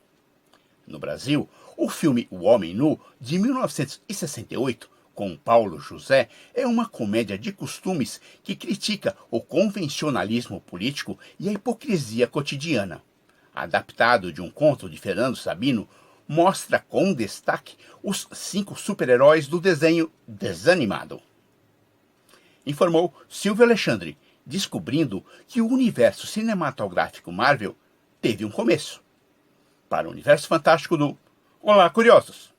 No Brasil, o filme O Homem Nu, de 1968, com Paulo José, é uma comédia de costumes que critica o convencionalismo político e a hipocrisia cotidiana. Adaptado de um conto de Fernando Sabino, mostra com destaque os 5 super-heróis do desenho desanimado. Informou Silvio Alexandre, descobrindo que o universo cinematográfico Marvel teve um começo. Para o Universo Fantástico do Olá, Curiosos!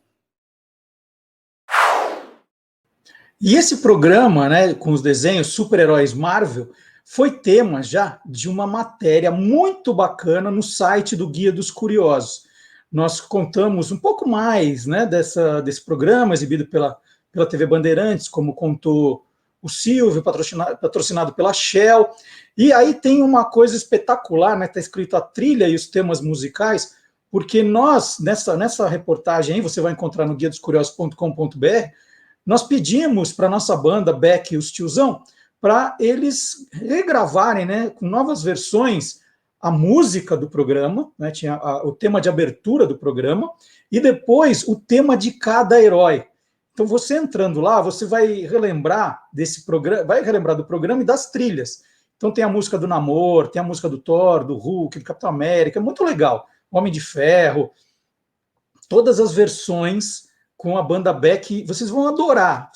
E esse programa, né, com os desenhos super-heróis Marvel, foi tema já de uma matéria muito bacana no site do Guia dos Curiosos. Nós contamos um pouco mais, né, desse programa exibido pela TV Bandeirantes, como contou o Silvio, patrocinado pela Shell. E aí tem uma coisa espetacular, né, está escrito a trilha e os temas musicais, porque nós, nessa reportagem aí, você vai encontrar no guiadoscuriosos.com.br, nós pedimos para a nossa banda, Beck e os Tiozão, para eles regravarem, né, com novas versões, a música do programa, né, tinha o tema de abertura do programa, e depois o tema de cada herói. Então, você entrando lá, você vai relembrar desse programa, vai relembrar do programa e das trilhas. Então, tem a música do Namor, tem a música do Thor, do Hulk, do Capitão América, é muito legal. Homem de Ferro, todas as versões com a banda Beck, vocês vão adorar,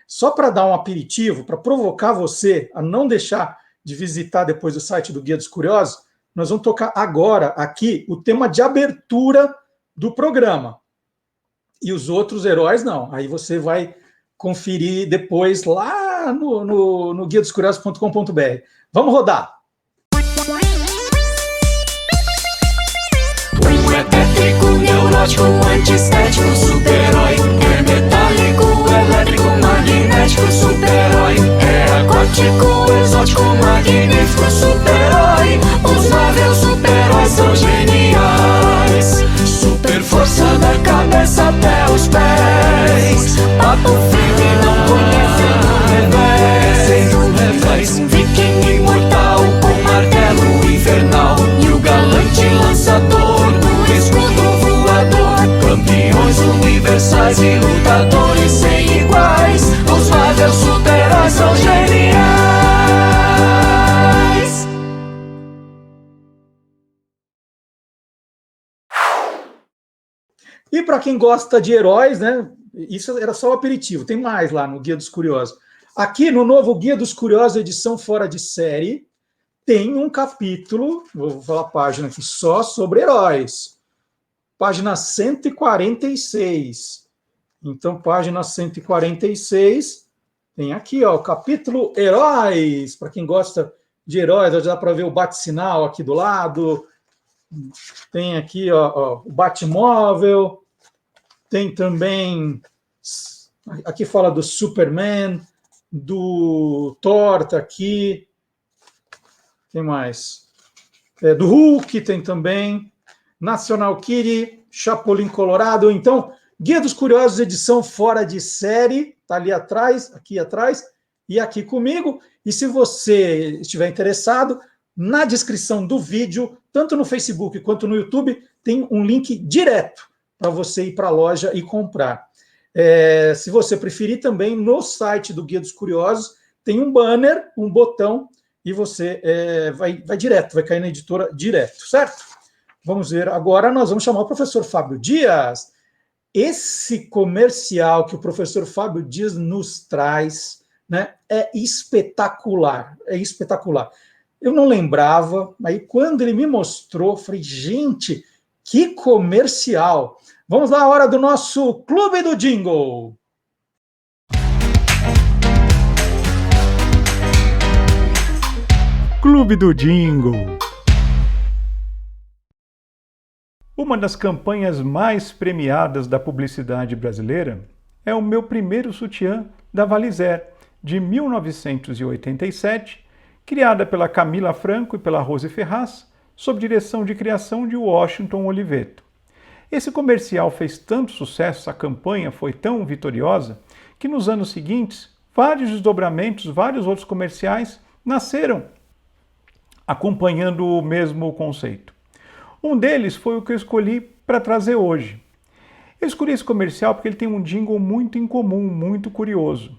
Só para dar um aperitivo, para provocar você a não deixar de visitar depois o site do Guia dos Curiosos, nós vamos tocar agora aqui o tema de abertura do programa. E os outros heróis não. Aí você vai conferir depois lá no guiadoscuriosos.com.br. Vamos rodar! Um é tétrico, neurótico, antiestético, super-herói. É metálico, elétrico, magnético, super-herói. É aquático, exótico, magnífico, super-herói. Os Marvel super-heróis são geniais. Super força da cabeça até os pés. Papo firme, não conhecem o revés. Um viking imortal com martelo infernal. E o galante lançador do escudo voador. Campeões universais e lutadores sem iguais. Os Marvel super-heróis são geniais. E para quem gosta de heróis, né? Isso era só o aperitivo, tem mais lá no Guia dos Curiosos. Aqui no novo Guia dos Curiosos, edição fora de série, tem um capítulo, vou falar a página aqui, só sobre heróis. Página 146. Então, página 146, tem aqui, ó, o capítulo Heróis. Para quem gosta de heróis, já dá para ver o bate-sinal aqui do lado. Tem aqui, ó, o Batmóvel. Tem também, aqui fala do Superman, do Thor, tá aqui. Tem mais? Do Hulk tem também. National Kitty, Chapolin Colorado. Então, Guia dos Curiosos, edição fora de série, tá ali atrás, aqui atrás, e aqui comigo. E se você estiver interessado, na descrição do vídeo, tanto no Facebook quanto no YouTube, tem um link direto para você ir para a loja e comprar. Se você preferir também, no site do Guia dos Curiosos, tem um banner, um botão, e você vai direto, vai cair na editora direto, certo? Vamos ver agora, nós vamos chamar o professor Fábio Dias. Esse comercial que o professor Fábio Dias nos traz, né, é espetacular, Eu não lembrava, aí quando ele me mostrou, falei, gente, que comercial! Vamos lá, a hora do nosso Clube do Jingle. Clube do Jingle. Uma das campanhas mais premiadas da publicidade brasileira é o Meu Primeiro Sutiã, da Valizer, de 1987, criada pela Camila Franco e pela Rose Ferraz, sob direção de criação de Washington Oliveto. Esse comercial fez tanto sucesso, a campanha foi tão vitoriosa, que nos anos seguintes, vários desdobramentos, vários outros comerciais nasceram acompanhando o mesmo conceito. Um deles foi o que eu escolhi para trazer hoje. Eu escolhi esse comercial porque ele tem um jingle muito incomum, muito curioso.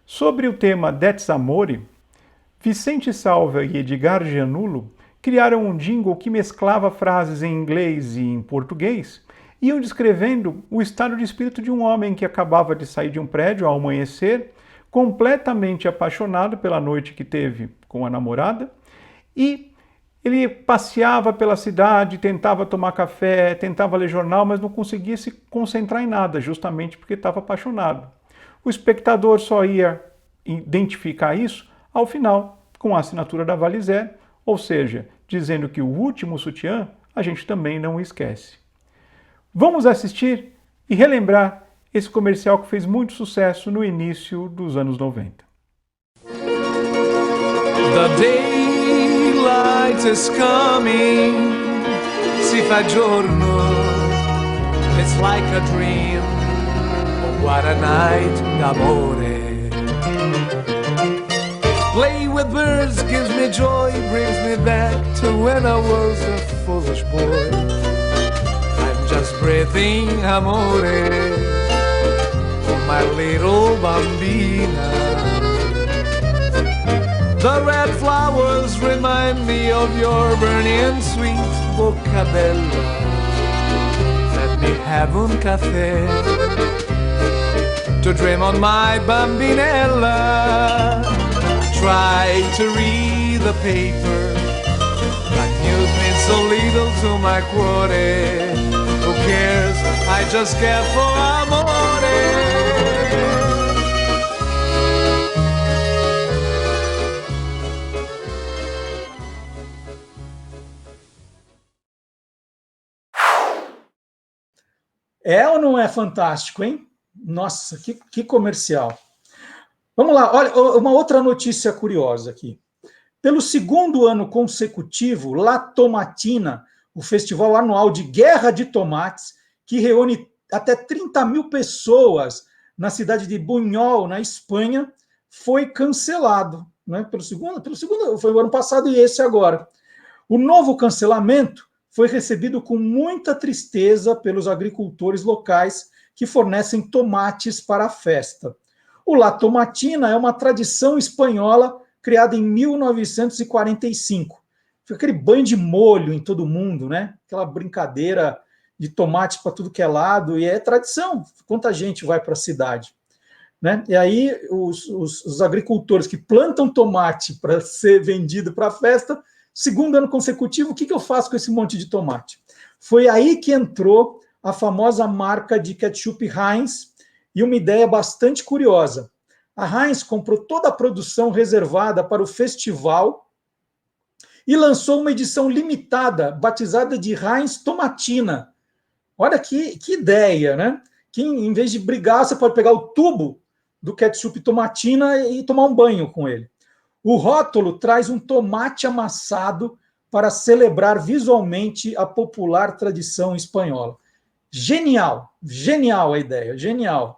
Sobre o tema That's Amore, Vicente Salva e Edgar Gianulo criaram um jingle que mesclava frases em inglês e em português, iam descrevendo o estado de espírito de um homem que acabava de sair de um prédio ao amanhecer, completamente apaixonado pela noite que teve com a namorada, e ele passeava pela cidade, tentava tomar café, tentava ler jornal, mas não conseguia se concentrar em nada, justamente porque estava apaixonado. O espectador só ia identificar isso ao final, com a assinatura da Valizer, ou seja, dizendo que o último sutiã a gente também não esquece. Vamos assistir e relembrar esse comercial que fez muito sucesso no início dos anos 90. The daylight is coming, si fa giorno, it's like a dream, oh what a night d'amore. Play with birds gives me joy, brings me back to when I was a foolish boy. I'm just breathing amore for my little bambina. The red flowers remind me of your burning sweet bocca bella. Let me have un caffè to dream on my bambinella. Try to read the paper, but news means so little to my cuore. Who cares? I just care for amore. É ou não é fantástico, hein? Nossa, que comercial. Vamos lá, olha, uma outra notícia curiosa aqui. Pelo segundo ano consecutivo, La Tomatina, o festival anual de guerra de tomates, que reúne até 30 mil pessoas na cidade de Buñol, na Espanha, foi cancelado. Né? Pelo segundo, foi o ano passado e esse agora. O novo cancelamento foi recebido com muita tristeza pelos agricultores locais que fornecem tomates para a festa. O La Tomatina é uma tradição espanhola criada em 1945. Foi aquele banho de molho em todo mundo, né? Aquela brincadeira de tomate para tudo que é lado, e é tradição. Quanta gente vai para a cidade, né? E aí os agricultores que plantam tomate para ser vendido para a festa, segundo ano consecutivo, o que eu faço com esse monte de tomate? Foi aí que entrou a famosa marca de ketchup Heinz, e uma ideia bastante curiosa. A Heinz comprou toda a produção reservada para o festival e lançou uma edição limitada, batizada de Heinz Tomatina. Olha que ideia, né? Que em vez de brigar, você pode pegar o tubo do ketchup Tomatina e tomar um banho com ele. O rótulo traz um tomate amassado para celebrar visualmente a popular tradição espanhola. Genial, genial a ideia, genial.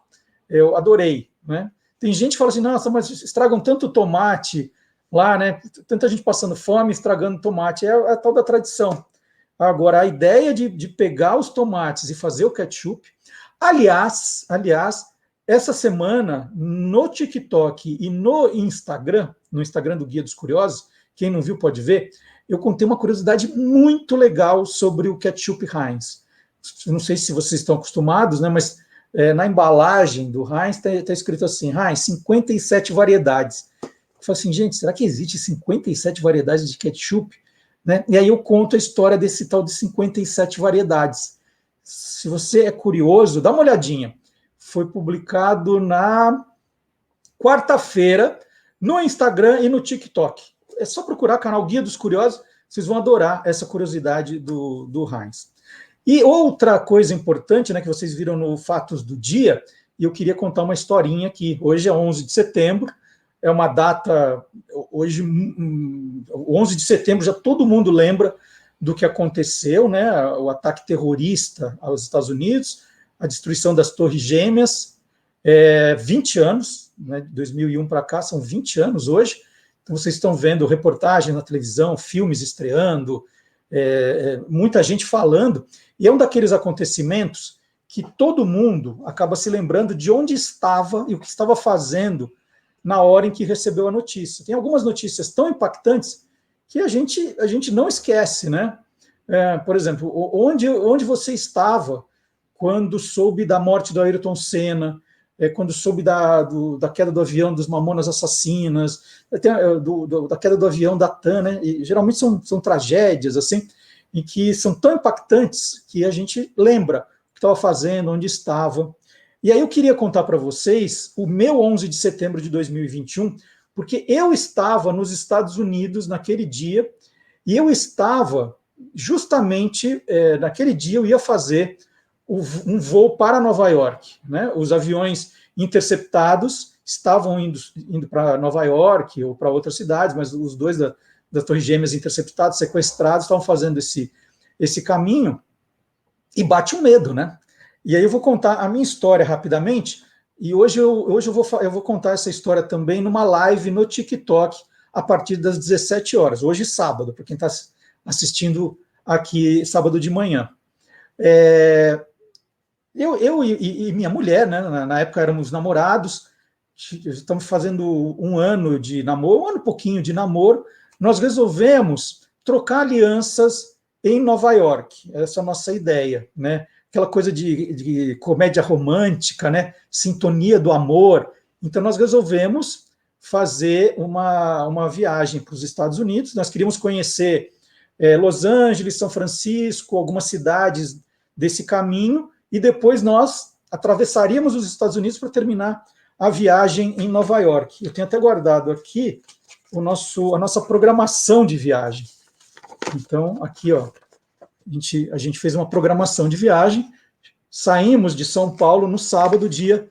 Eu adorei, né? Tem gente que fala assim, nossa, mas estragam tanto tomate lá, né? Tanta gente passando fome, estragando tomate. É a tal da tradição. Agora, a ideia de pegar os tomates e fazer o ketchup... Aliás, essa semana, no TikTok e no Instagram do Guia dos Curiosos, quem não viu pode ver, eu contei uma curiosidade muito legal sobre o ketchup Heinz. Não sei se vocês estão acostumados, né? Mas na embalagem do Heinz está escrito assim, Heinz, 57 variedades. Eu falei assim, gente, será que existe 57 variedades de ketchup? Né? E aí eu conto a história desse tal de 57 variedades. Se você é curioso, dá uma olhadinha. Foi publicado na quarta-feira no Instagram e no TikTok. É só procurar o canal Guia dos Curiosos, vocês vão adorar essa curiosidade do Heinz. E outra coisa importante, né, que vocês viram no Fatos do Dia, e eu queria contar uma historinha aqui. Hoje é 11 de setembro, é uma data... Hoje, 11 de setembro, já todo mundo lembra do que aconteceu, né, o ataque terrorista aos Estados Unidos, a destruição das Torres Gêmeas, 20 anos, né, de 2001 para cá, são 20 anos hoje, Então, vocês estão vendo reportagens na televisão, filmes estreando, muita gente falando, e é um daqueles acontecimentos que todo mundo acaba se lembrando de onde estava e o que estava fazendo na hora em que recebeu a notícia. Tem algumas notícias tão impactantes que a gente não esquece, né? Por exemplo, onde você estava quando soube da morte do Ayrton Senna, quando soube da queda do avião dos Mamonas Assassinas, da queda do avião da TAM, né? E geralmente são tragédias assim, em que são tão impactantes que a gente lembra o que estava fazendo, onde estava. E aí eu queria contar para vocês o meu 11 de setembro de 2021, porque eu estava nos Estados Unidos naquele dia, e eu estava justamente naquele dia eu ia fazer um voo para Nova York, né? Os aviões interceptados estavam indo para Nova York ou para outras cidades, mas os dois das Torres Gêmeas interceptados, sequestrados, estavam fazendo esse caminho, e bate um medo, né? E aí eu vou contar a minha história rapidamente, e hoje eu vou contar essa história também numa live no TikTok, a partir das 17 horas, hoje sábado, para quem está assistindo aqui sábado de manhã. Eu e minha mulher, né, na época éramos namorados, estamos fazendo um ano de namoro, um ano e pouquinho de namoro, nós resolvemos trocar alianças em Nova York, essa é a nossa ideia, né? Aquela coisa de comédia romântica, né? Sintonia do amor. Então nós resolvemos fazer uma viagem para os Estados Unidos, nós queríamos conhecer Los Angeles, São Francisco, algumas cidades desse caminho, e depois nós atravessaríamos os Estados Unidos para terminar a viagem em Nova York. Eu tenho até guardado aqui a nossa programação de viagem. Então, aqui, ó, a gente fez uma programação de viagem, saímos de São Paulo no sábado, dia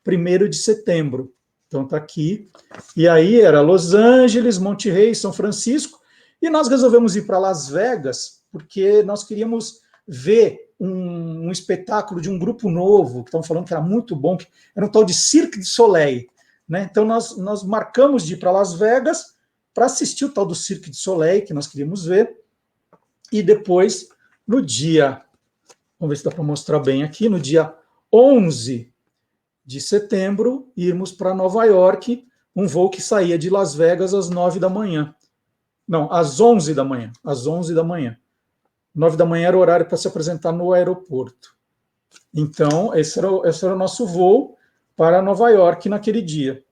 1º de setembro. Então, está aqui. E aí era Los Angeles, Monte Rey, São Francisco, e nós resolvemos ir para Las Vegas, porque nós queríamos ver um espetáculo de um grupo novo, que estavam falando que era muito bom, que era um tal de Cirque du Soleil, né? Então nós marcamos de ir para Las Vegas para assistir o tal do Cirque du Soleil, que nós queríamos ver, e depois, no dia, vamos ver se dá para mostrar bem aqui, no dia 11 de setembro, irmos para Nova York, um voo que saía de Las Vegas às 9 da manhã. Não, às 11 da manhã, às 11 da manhã. 9 da manhã era o horário para se apresentar no aeroporto. Então, esse era o nosso voo para Nova York naquele dia.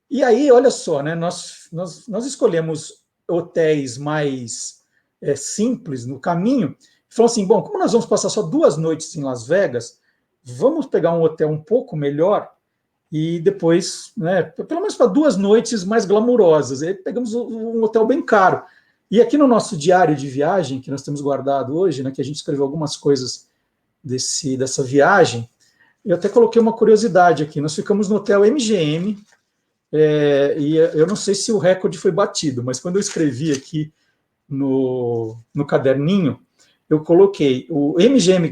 E aí, olha só, né, nós escolhemos hotéis mais simples no caminho, e falamos assim, bom, como nós vamos passar só 2 noites em Las Vegas, vamos pegar um hotel um pouco melhor e depois, né, pelo menos para 2 noites mais glamourosas. Aí pegamos um hotel bem caro. E aqui no nosso diário de viagem, que nós temos guardado hoje, né, que a gente escreveu algumas coisas dessa viagem, eu até coloquei uma curiosidade aqui. Nós ficamos no hotel MGM, e eu não sei se o recorde foi batido, mas quando eu escrevi aqui no caderninho, eu coloquei o MGM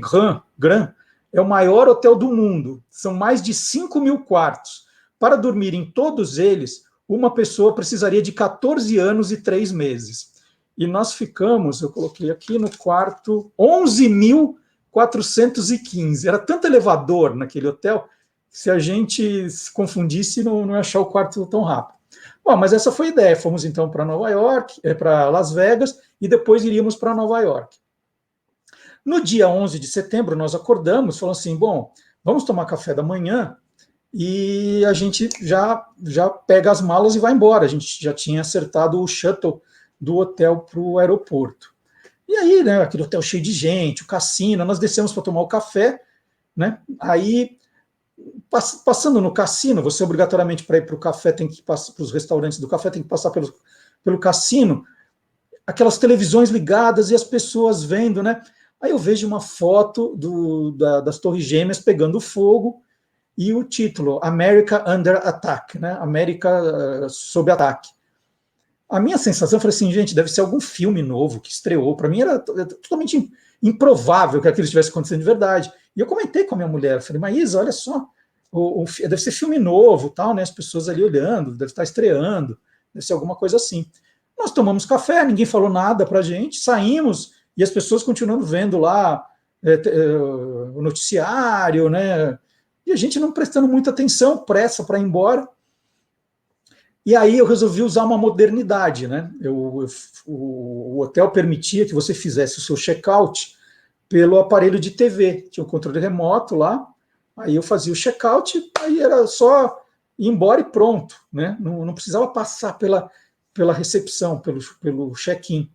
Grand é o maior hotel do mundo, são mais de 5.000 quartos. Para dormir em todos eles, uma pessoa precisaria de 14 anos e 3 meses. E nós ficamos, eu coloquei aqui no quarto, 11.415. Era tanto elevador naquele hotel, que se a gente se confundisse, não ia achar o quarto tão rápido. Bom, mas essa foi a ideia. Fomos então para Nova York, para Las Vegas, e depois iríamos para Nova York. No dia 11 de setembro, nós acordamos, falamos assim, bom, vamos tomar café da manhã, e a gente já pega as malas e vai embora. A gente já tinha acertado o shuttle do hotel para o aeroporto. E aí, né, aquele hotel cheio de gente, o cassino, nós descemos para tomar o café, né? Aí, passando no cassino, você obrigatoriamente, para ir para o café, tem que passar para os restaurantes do café, tem que passar pelo cassino, aquelas televisões ligadas e as pessoas vendo, né? Aí eu vejo uma foto das Torres Gêmeas pegando fogo e o título, America Under Attack, né? América sob ataque. A minha sensação foi assim, gente, deve ser algum filme novo que estreou. Para mim era totalmente improvável que aquilo estivesse acontecendo de verdade. E eu comentei com a minha mulher, falei, Maísa, olha só, deve ser filme novo, tal, né? As pessoas ali olhando, deve estar estreando, deve ser alguma coisa assim. Nós tomamos café, ninguém falou nada para a gente, saímos e as pessoas continuando vendo lá o noticiário, né? E a gente não prestando muita atenção, pressa para ir embora. E aí eu resolvi usar uma modernidade, né? O hotel permitia que você fizesse o seu check-out pelo aparelho de TV. Tinha um controle remoto lá, aí eu fazia o check-out, aí era só ir embora e pronto, né? Não precisava passar pela recepção, pelo check-in.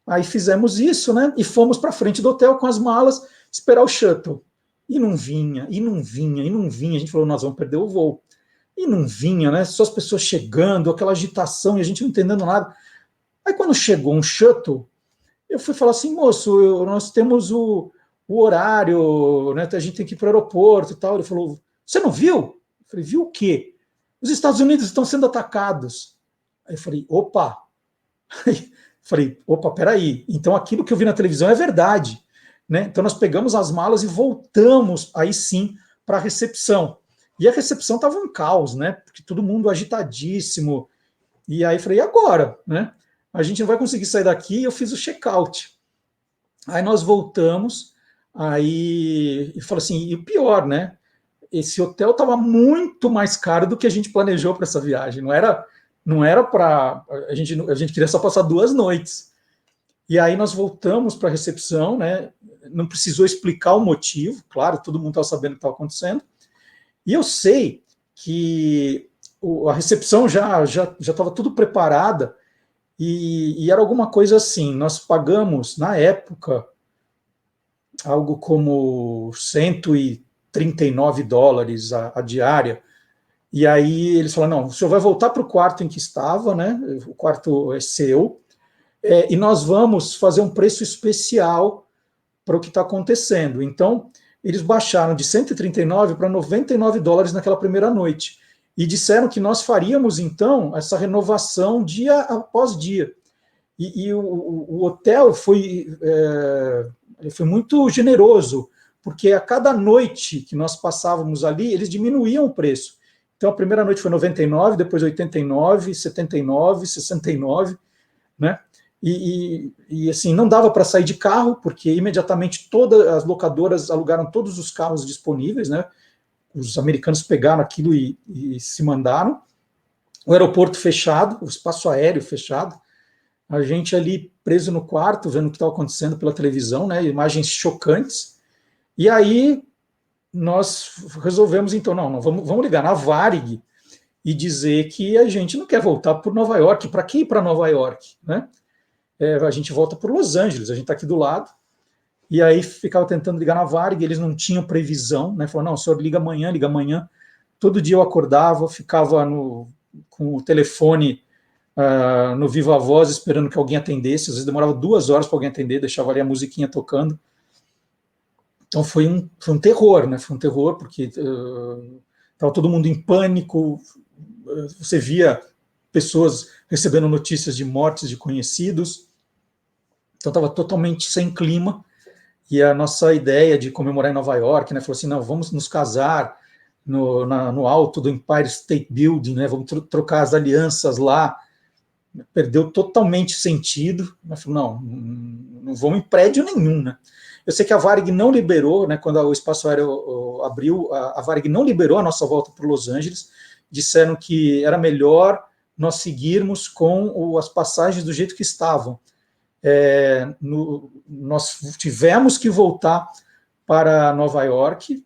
Aí fizemos isso, né? E fomos para frente do hotel com as malas, esperar o shuttle. E não vinha, e não vinha, e não vinha. A gente falou, nós vamos perder o voo. E não vinha, né? Só as pessoas chegando, aquela agitação, e a gente não entendendo nada. Aí quando chegou um shuttle, eu fui falar assim, moço, nós temos o horário, né? A gente tem que ir para o aeroporto e tal. Ele falou, você não viu? Eu falei, viu o quê? Os Estados Unidos estão sendo atacados. Aí eu falei, opa! Falei, opa, peraí, então aquilo que eu vi na televisão é verdade, né? Então nós pegamos as malas e voltamos aí sim para a recepção. E a recepção estava um caos, né? Porque todo mundo agitadíssimo. E aí falei, e agora, né? A gente não vai conseguir sair daqui, eu fiz o check-out. Aí nós voltamos, aí e falei assim, e o pior, né? Esse hotel estava muito mais caro do que a gente planejou para essa viagem, não era para... A gente queria só passar 2 noites. E aí nós voltamos para a recepção, né? Não precisou explicar o motivo, claro, todo mundo estava sabendo o que estava acontecendo. E eu sei que a recepção já estava tudo preparada e era alguma coisa assim, nós pagamos, na época, algo como $139 a diária. E aí eles falaram, não, o senhor vai voltar para o quarto em que estava, né? O quarto é seu, e nós vamos fazer um preço especial para o que está acontecendo. Então, eles baixaram de 139 para $99 naquela primeira noite. E disseram que nós faríamos, então, essa renovação dia após dia. E o hotel foi muito generoso, porque a cada noite que nós passávamos ali, eles diminuíam o preço. Então, a primeira noite foi 99, depois 89, 79, 69, né? E assim, não dava para sair de carro, porque imediatamente todas as locadoras alugaram todos os carros disponíveis, né? Os americanos pegaram aquilo e se mandaram. O aeroporto fechado, o espaço aéreo fechado, a gente ali preso no quarto, vendo o que estava acontecendo pela televisão, né? Imagens chocantes. E aí nós resolvemos, então, não vamos ligar na Varig e dizer que a gente não quer voltar por Nova York. Para que ir para Nova York, né? A gente volta por Los Angeles, a gente está aqui do lado. E aí ficava tentando ligar na Varig, eles não tinham previsão, né? Falaram, não, o senhor liga amanhã. Todo dia eu acordava, ficava com o telefone no Viva Voz, esperando que alguém atendesse. Às vezes demorava 2 horas para alguém atender, deixava ali a musiquinha tocando. Então foi um terror, né? Foi um terror, porque estava todo mundo em pânico, você via pessoas recebendo notícias de mortes de conhecidos, então estava totalmente sem clima, e a nossa ideia de comemorar em Nova York, né? Falou assim, não, vamos nos casar no alto do Empire State Building, né? Vamos trocar as alianças lá, perdeu totalmente sentido, mas falou, não vamos em prédio nenhum, né? Eu sei que a Varig não liberou, né, quando o espaço aéreo abriu, a Varig não liberou a nossa volta para Los Angeles, disseram que era melhor nós seguirmos com as passagens do jeito que estavam. Nós tivemos que voltar para Nova York,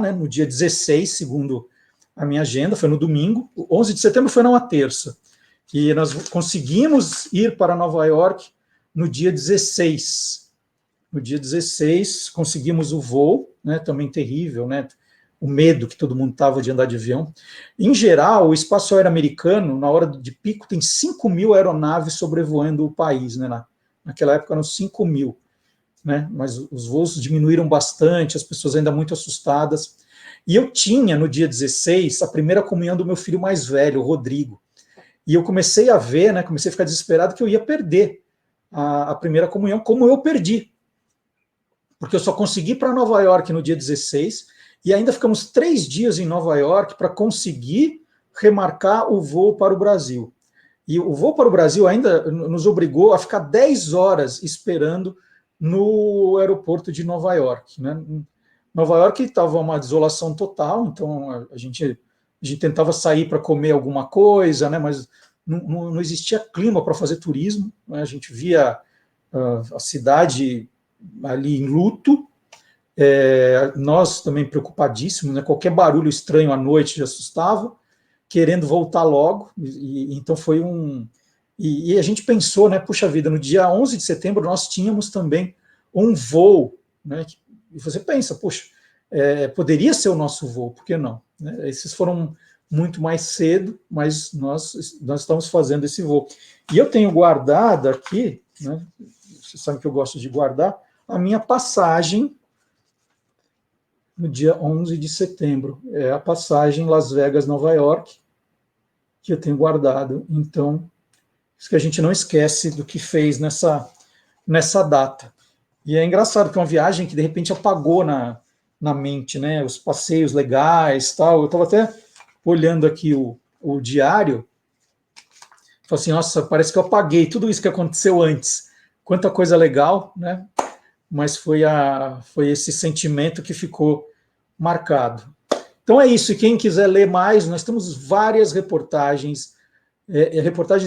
né, no dia 16, segundo a minha agenda, foi no domingo, 11 de setembro foi numa terça, e nós conseguimos ir para Nova York no dia 16. No dia 16, conseguimos o voo, né, também terrível, né, o medo que todo mundo estava de andar de avião. Em geral, o espaço aéreo americano, na hora de pico, tem 5.000 aeronaves sobrevoando o país, né, naquela época eram 5.000, né, mas os voos diminuíram bastante, as pessoas ainda muito assustadas. E eu tinha, no dia 16, a primeira comunhão do meu filho mais velho, o Rodrigo. E eu comecei a ver, né, comecei a ficar desesperado que eu ia perder a primeira comunhão, como eu perdi. Porque eu só consegui ir para Nova York no dia 16, e ainda ficamos 3 dias em Nova York para conseguir remarcar o voo para o Brasil. E o voo para o Brasil ainda nos obrigou a ficar 10 horas esperando no aeroporto de Nova York, né? Nova York estava uma desolação total, então a gente tentava sair para comer alguma coisa, né? Mas não existia clima para fazer turismo, né? A gente via a cidade ali em luto, nós também preocupadíssimos, né? Qualquer barulho estranho à noite já assustava, querendo voltar logo, então foi e a gente pensou, né, puxa vida, no dia 11 de setembro nós tínhamos também um voo, né, e você pensa, puxa, poderia ser o nosso voo, por que não? Né? Esses foram muito mais cedo, mas nós estamos fazendo esse voo. E eu tenho guardado aqui, né, você sabe que eu gosto de guardar, a minha passagem no dia 11 de setembro, é a passagem Las Vegas, Nova York, que eu tenho guardado. Então, isso que a gente não esquece do que fez nessa data. E é engraçado que é uma viagem que, de repente, apagou na mente, né? Os passeios legais, tal. Eu estava até olhando aqui o diário, falei assim, nossa, parece que eu apaguei tudo isso que aconteceu antes. Quanta coisa legal, né? Mas foi esse sentimento que ficou marcado. Então é isso, e quem quiser ler mais, nós temos várias reportagens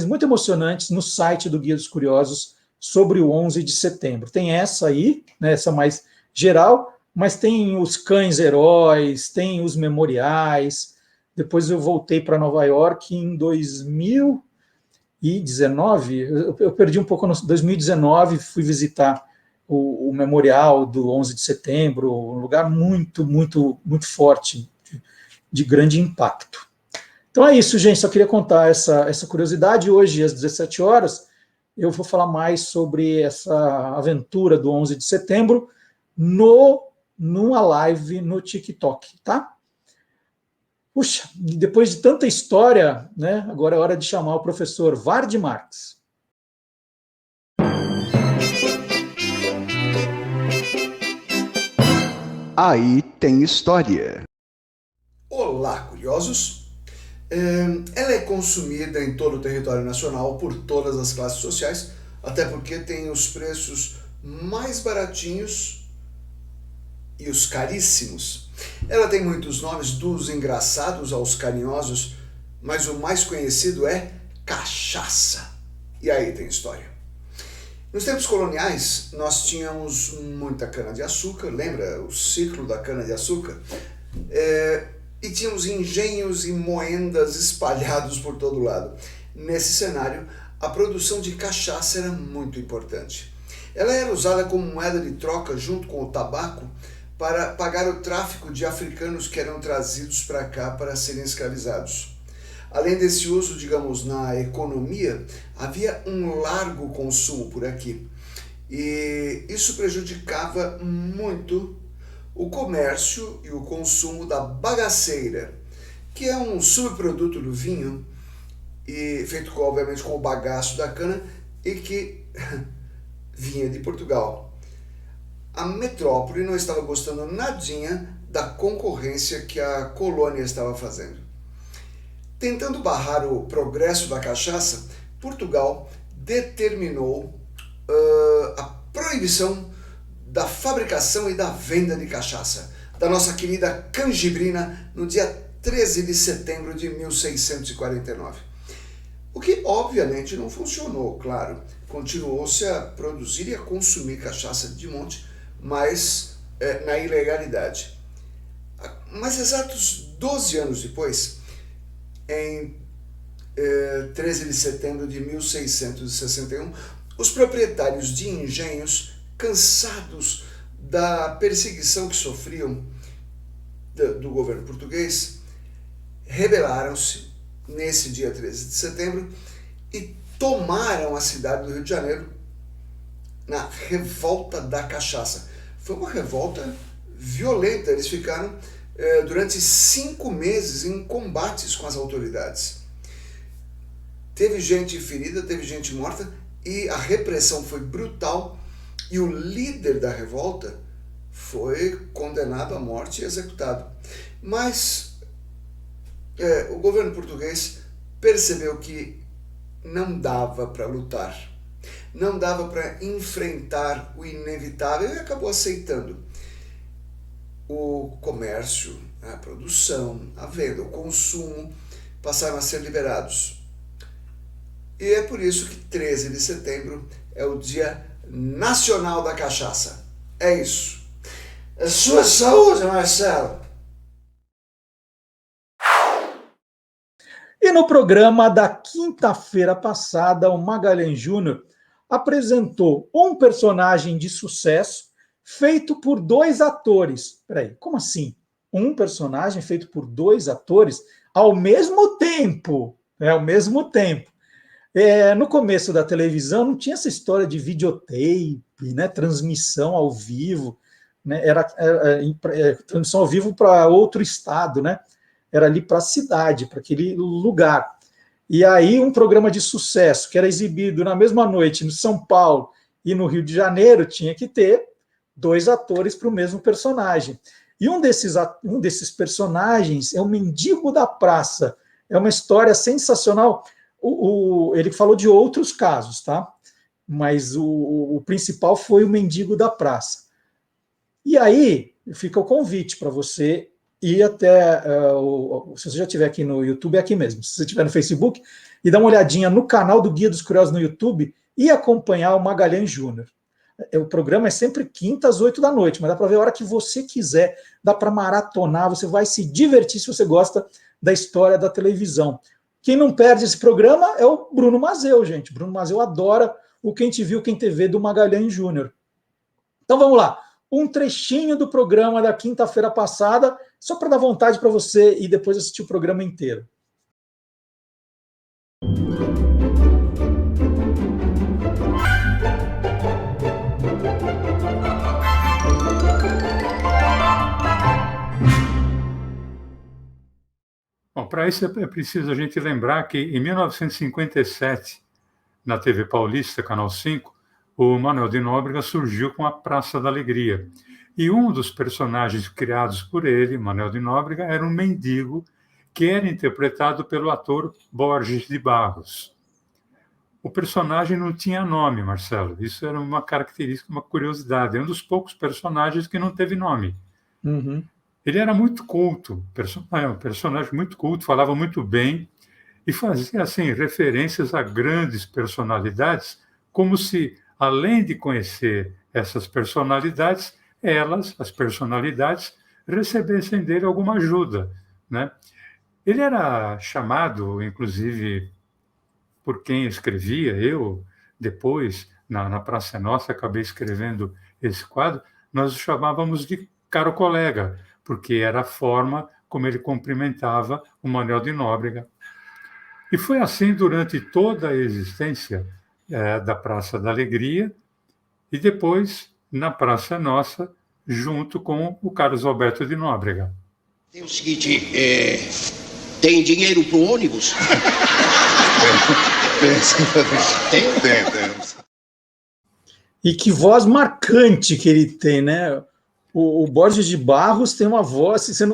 muito emocionantes no site do Guia dos Curiosos sobre o 11 de setembro. Tem essa aí, né, essa mais geral, mas tem os cães heróis, tem os memoriais. Depois eu voltei para Nova York em 2019, eu perdi um pouco, em 2019, fui visitar o memorial do 11 de setembro, um lugar muito, muito, muito forte, de grande impacto. Então é isso, gente, só queria contar essa curiosidade. Hoje, às 17 horas, eu vou falar mais sobre essa aventura do 11 de setembro numa live no TikTok, tá? Puxa, depois de tanta história, né, agora é hora de chamar o professor Ward Marx. Aí tem história. Olá, curiosos! Ela é consumida em todo o território nacional por todas as classes sociais, até porque tem os preços mais baratinhos e os caríssimos. Ela tem muitos nomes, dos engraçados aos carinhosos, mas o mais conhecido é cachaça. E aí tem história. Nos tempos coloniais, nós tínhamos muita cana-de-açúcar, lembra o ciclo da cana-de-açúcar? E tínhamos engenhos e moendas espalhados por todo lado. Nesse cenário, a produção de cachaça era muito importante. Ela era usada como moeda de troca junto com o tabaco para pagar o tráfico de africanos que eram trazidos para cá para serem escravizados. Além desse uso, digamos, na economia, havia um largo consumo por aqui. E isso prejudicava muito o comércio e o consumo da bagaceira, que é um subproduto do vinho, feito obviamente com o bagaço da cana, e que vinha de Portugal. A metrópole não estava gostando nadinha da concorrência que a colônia estava fazendo. Tentando barrar o progresso da cachaça, Portugal determinou a proibição da fabricação e da venda de cachaça, da nossa querida canjibrina, no dia 13 de setembro de 1649. O que obviamente não funcionou, claro. Continuou-se a produzir e a consumir cachaça de monte, mas na ilegalidade. Mas exatos 12 anos depois, em 13 de setembro de 1661, os proprietários de engenhos, cansados da perseguição que sofriam do governo português, rebelaram-se nesse dia 13 de setembro e tomaram a cidade do Rio de Janeiro na revolta da cachaça. Foi uma revolta violenta, eles ficaram durante 5 meses em combates com as autoridades. Teve gente ferida, teve gente morta e a repressão foi brutal, e o líder da revolta foi condenado à morte e executado. Mas o governo português percebeu que não dava para lutar, não dava para enfrentar o inevitável e acabou aceitando. O comércio, a produção, a venda, o consumo passaram a ser liberados. E é por isso que 13 de setembro é o Dia Nacional da Cachaça. É isso. É sua saúde, Marcelo! E no programa da quinta-feira passada, o Magalhães Júnior apresentou um personagem de sucesso feito por 2 atores. Peraí, como assim? Um personagem feito por 2 atores ao mesmo tempo? Ao mesmo tempo. No começo da televisão não tinha essa história de videotape, né, transmissão ao vivo, né, era transmissão ao vivo para outro estado, né? Era ali para a cidade, para aquele lugar. E aí um programa de sucesso que era exibido na mesma noite em São Paulo e no Rio de Janeiro tinha que ter 2 atores para o mesmo personagem. E um desses personagens é o Mendigo da Praça. É uma história sensacional. Ele falou de outros casos, tá? Mas o principal foi o Mendigo da Praça. E aí fica o convite para você ir até, se você já estiver aqui no YouTube, é aqui mesmo. Se você estiver no Facebook, e dá uma olhadinha no canal do Guia dos Curiosos no YouTube e acompanhar o Magalhães Júnior. O programa é sempre quinta às 8 da noite, mas dá para ver a hora que você quiser, dá para maratonar, você vai se divertir se você gosta da história da televisão. Quem não perde esse programa é o Bruno Mazeu, gente. Bruno Mazeu adora o Quem Te Viu, Quem Te Vê do Magalhães Júnior. Então vamos lá. Um trechinho do programa da quinta-feira passada, só para dar vontade para você e depois assistir o programa inteiro. Bom, para isso é preciso a gente lembrar que em 1957, na TV Paulista, Canal 5, o Manuel de Nóbrega surgiu com a Praça da Alegria. E um dos personagens criados por ele, Manuel de Nóbrega, era um mendigo que era interpretado pelo ator Borges de Barros. O personagem não tinha nome, Marcelo. Isso era uma característica, uma curiosidade. É um dos poucos personagens que não teve nome. Uhum. Ele era muito culto, um personagem muito culto, falava muito bem e fazia assim referências a grandes personalidades, como se, além de conhecer essas personalidades, as personalidades, recebessem dele alguma ajuda, né? Ele era chamado, inclusive, por quem escrevia, eu, depois, na Praça Nossa, acabei escrevendo esse quadro, nós o chamávamos de caro colega, porque era a forma como ele cumprimentava o Manuel de Nóbrega. E foi assim durante toda a existência da Praça da Alegria e depois na Praça Nossa, junto com o Carlos Alberto de Nóbrega. Tem o seguinte, tem dinheiro para o ônibus? Tem. E que voz marcante que ele tem, né? O Borges de Barros tem uma voz, você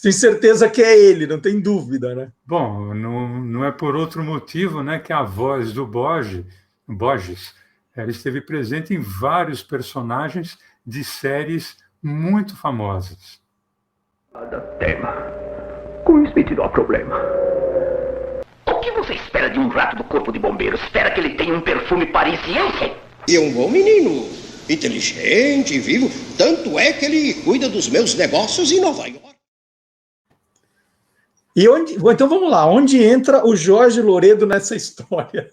tem certeza que é ele, não tem dúvida, né? Bom, não é por outro motivo, né, que a voz do Borges, ela esteve presente em vários personagens de séries muito famosas. Tema. Com isso não há problema. O que você espera de um rato do corpo de bombeiros? Espera que ele tenha um perfume parisiense? E é um bom menino. Inteligente, vivo, tanto é que ele cuida dos meus negócios em Nova York. Então vamos lá, onde entra o Jorge Loredo nessa história?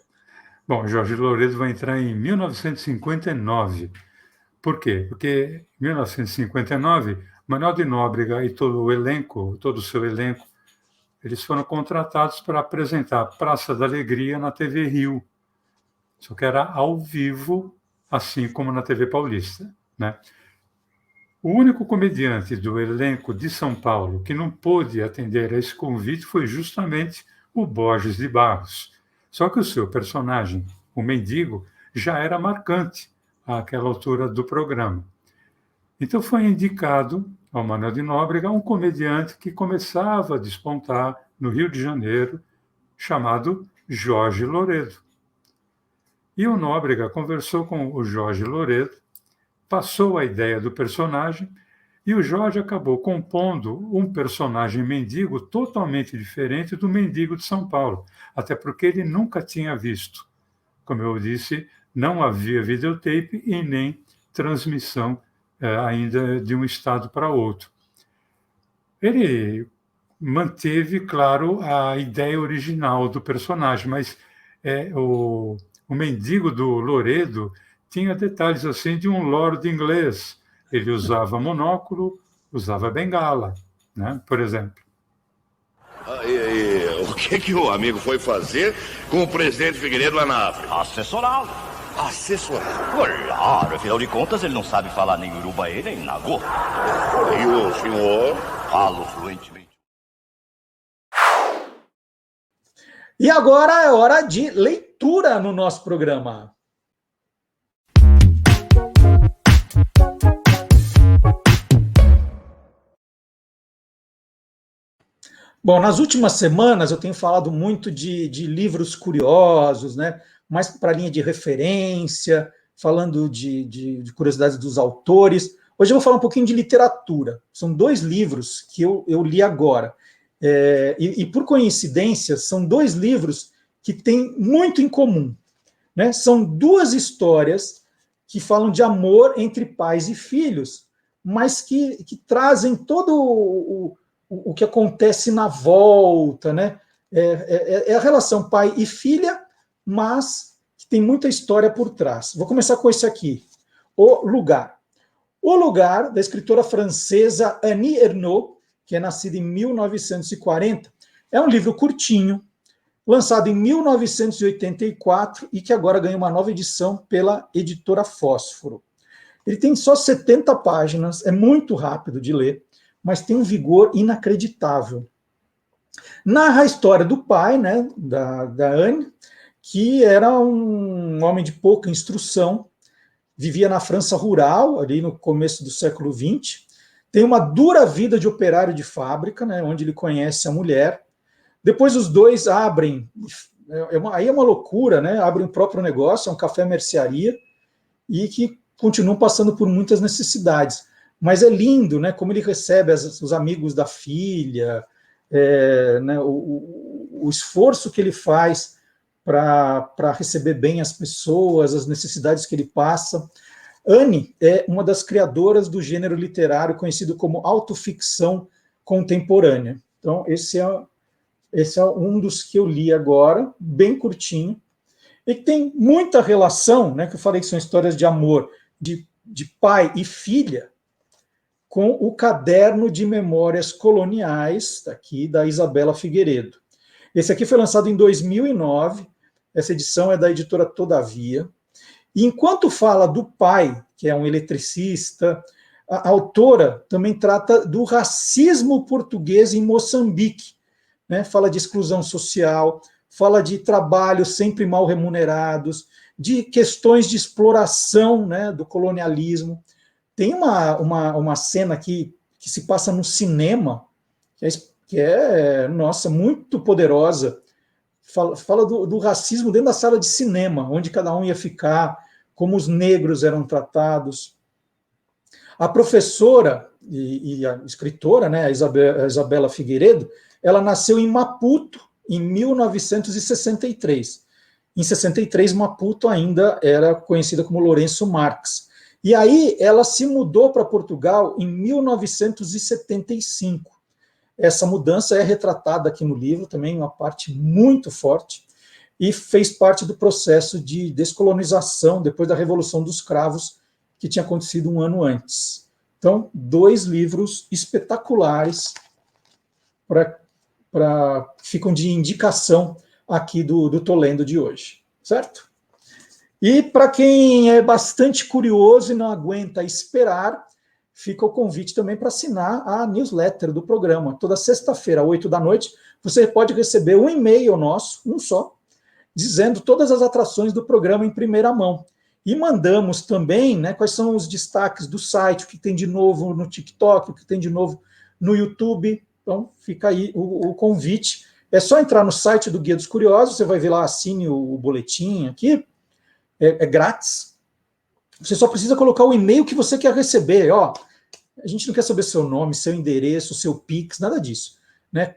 Bom, Jorge Loredo vai entrar em 1959. Por quê? Porque em 1959, Manuel de Nóbrega e todo o seu elenco, eles foram contratados para apresentar a Praça da Alegria na TV Rio. Só que era ao vivo, assim como na TV Paulista, né? O único comediante do elenco de São Paulo que não pôde atender a esse convite foi justamente o Borges de Barros. Só que o seu personagem, o mendigo, já era marcante àquela altura do programa. Então foi indicado ao Manuel de Nóbrega um comediante que começava a despontar no Rio de Janeiro, chamado Jorge Loredo. E o Nóbrega conversou com o Jorge Loredo, passou a ideia do personagem, e o Jorge acabou compondo um personagem mendigo totalmente diferente do mendigo de São Paulo, até porque ele nunca tinha visto. Como eu disse, não havia videotape e nem transmissão ainda de um estado para outro. Ele manteve, claro, a ideia original do personagem, mas o mendigo do Loredo tinha detalhes assim de um lord inglês. Ele usava monóculo, usava bengala, né, por exemplo. O que o amigo foi fazer com o presidente Figueiredo lá na África? Assessorá-lo. Assessorá-lo? Claro, afinal de contas ele não sabe falar nem Urubaê nem Nagô. E o senhor? Falo fluentemente. E agora é hora de leitura no nosso programa. Bom, nas últimas semanas eu tenho falado muito de livros curiosos, né? Mais para a linha de referência, falando de curiosidades dos autores. Hoje eu vou falar um pouquinho de literatura. São 2 livros que eu li agora. E por coincidência, são 2 livros que têm muito em comum, né? São 2 histórias que falam de amor entre pais e filhos, mas que trazem todo o que acontece na volta, né? É a relação pai e filha, mas que tem muita história por trás. Vou começar com esse aqui, O Lugar. O Lugar, da escritora francesa Annie Ernaux, que é nascida em 1940, é um livro curtinho, lançado em 1984 e que agora ganha uma nova edição pela editora Fósforo. Ele tem só 70 páginas, é muito rápido de ler, mas tem um vigor inacreditável. Narra a história do pai, né, da Anne, que era um homem de pouca instrução, vivia na França rural, ali no começo do século XX, tem uma dura vida de operário de fábrica, né, onde ele conhece a mulher. Depois os dois abrem, aí é uma loucura, né, abrem o próprio negócio, é um café-mercearia, e que continuam passando por muitas necessidades. Mas é lindo, né, como ele recebe os amigos da filha, né, o esforço que ele faz para receber bem as pessoas, as necessidades que ele passa. Anne é uma das criadoras do gênero literário conhecido como autoficção contemporânea. Então, esse é um dos que eu li agora, bem curtinho, e que tem muita relação, né, que eu falei que são histórias de amor de pai e filha, com o Caderno de Memórias Coloniais, aqui, da Isabela Figueiredo. Esse aqui foi lançado em 2009, essa edição é da editora Todavia. E enquanto fala do pai, que é um eletricista, a autora também trata do racismo português em Moçambique, né? Fala de exclusão social, fala de trabalhos sempre mal remunerados, de questões de exploração, né, do colonialismo. Tem uma cena aqui que se passa no cinema, que é nossa, muito poderosa. Fala do racismo dentro da sala de cinema, onde cada um ia ficar, como os negros eram tratados. A professora e a escritora, né, a Isabela Figueiredo, ela nasceu em Maputo, em 1963. Em 63, Maputo ainda era conhecida como Lourenço Marques. E aí ela se mudou para Portugal em 1975. Essa mudança é retratada aqui no livro, também uma parte muito forte, e fez parte do processo de descolonização depois da Revolução dos Cravos, que tinha acontecido um ano antes. Então, 2 livros espetaculares ficam de indicação aqui do Tô Lendo de hoje, certo? E para quem é bastante curioso e não aguenta esperar, fica o convite também para assinar a newsletter do programa. Toda sexta-feira, às 20h, você pode receber um e-mail nosso, um só, dizendo todas as atrações do programa em primeira mão. E mandamos também, né, quais são os destaques do site, o que tem de novo no TikTok, o que tem de novo no YouTube. Então, fica aí o convite. É só entrar no site do Guia dos Curiosos, você vai ver lá, assine o boletim aqui, é grátis. Você só precisa colocar o e-mail que você quer receber. Ó, a gente não quer saber seu nome, seu endereço, seu Pix, nada disso. Né?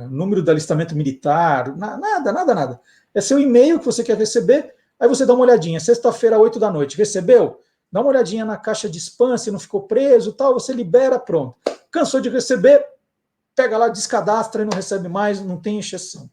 Número do alistamento militar, nada. É seu e-mail que você quer receber. Aí você dá uma olhadinha, sexta-feira, 8 da noite, recebeu? Dá uma olhadinha na caixa de spam, se não ficou preso, tal, você libera, pronto. Cansou de receber, pega lá, descadastra e não recebe mais, não tem exceção.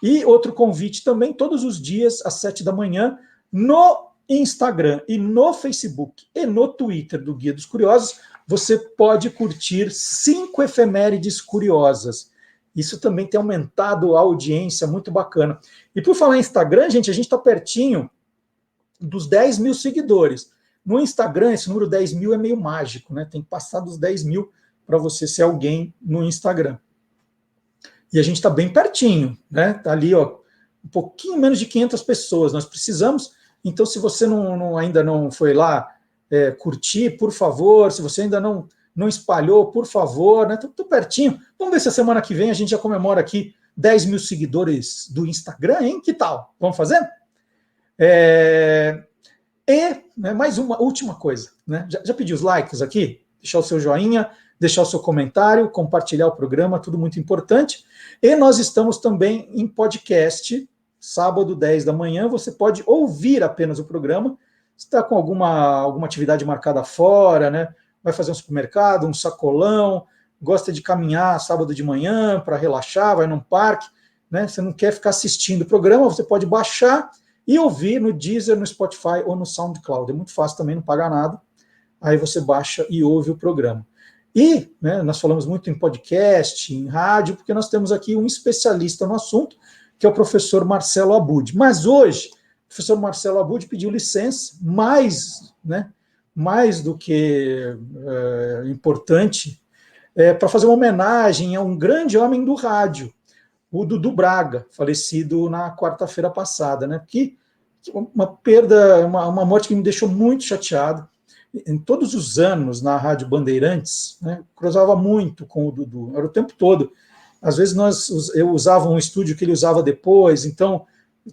E outro convite também, todos os dias, às 7 da manhã, no Instagram e no Facebook e no Twitter do Guia dos Curiosos, você pode curtir 5 efemérides curiosas. Isso também tem aumentado a audiência, muito bacana. E por falar em Instagram, gente, a gente está pertinho dos 10 mil seguidores. No Instagram, esse número 10 mil é meio mágico, né? Tem que passar dos 10 mil para você ser alguém no Instagram. E a gente está bem pertinho, né? Está ali, ó, um pouquinho menos de 500 pessoas. Nós precisamos. Então, se você ainda não foi lá curtir, por favor, se você ainda não espalhou, por favor, né? Tô pertinho. Vamos ver se a semana que vem a gente já comemora aqui 10 mil seguidores do Instagram, hein? Que tal? Vamos fazer? Né, mais uma última coisa, né? Já pedi os likes aqui? Deixar o seu joinha, deixar o seu comentário, compartilhar o programa, tudo muito importante. E nós estamos também em podcast, sábado, 10 da manhã, você pode ouvir apenas o programa. Se está com alguma atividade marcada fora, né? Vai fazer um supermercado, um sacolão, gosta de caminhar sábado de manhã para relaxar, vai num parque, né? Você não quer ficar assistindo o programa, você pode baixar e ouvir no Deezer, no Spotify ou no SoundCloud. É muito fácil também, não paga nada. Aí você baixa e ouve o programa. E, né, nós falamos muito em podcast, em rádio, porque nós temos aqui um especialista no assunto, que é o professor Marcelo Abud. Mas hoje, o professor Marcelo Abud pediu licença, mais do que importante, para fazer uma homenagem a um grande homem do rádio, o Dudu Braga, falecido na quarta-feira passada, né? Que uma perda, uma morte que me deixou muito chateado. Em todos os anos na Rádio Bandeirantes, né, cruzava muito com o Dudu, era o tempo todo. Às vezes eu usava um estúdio que ele usava depois, então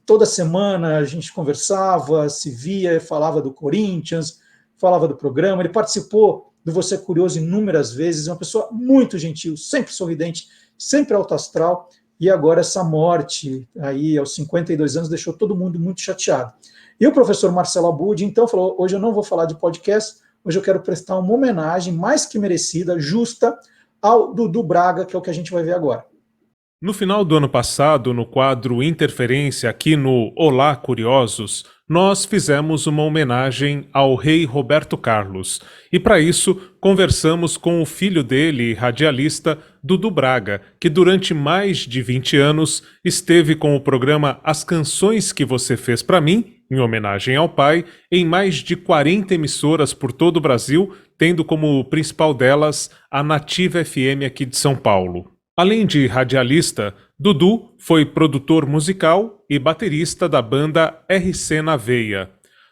toda semana a gente conversava, se via, falava do Corinthians, falava do programa. Ele participou do Você Curioso inúmeras vezes, é uma pessoa muito gentil, sempre sorridente, sempre alto astral, e agora essa morte aí aos 52 anos deixou todo mundo muito chateado. E o professor Marcelo Abud, então, falou, hoje eu não vou falar de podcast, hoje eu quero prestar uma homenagem mais que merecida, justa, ao Dudu Braga, que é o que a gente vai ver agora. No final do ano passado, no quadro Interferência, aqui no Olá Curiosos, nós fizemos uma homenagem ao rei Roberto Carlos. E para isso, conversamos com o filho dele, radialista, Dudu Braga, que durante mais de 20 anos esteve com o programa As Canções que Você Fez para Mim, em homenagem ao pai, em mais de 40 emissoras por todo o Brasil, tendo como principal delas a Nativa FM aqui de São Paulo. Além de radialista, Dudu foi produtor musical e baterista da banda RC na Veia.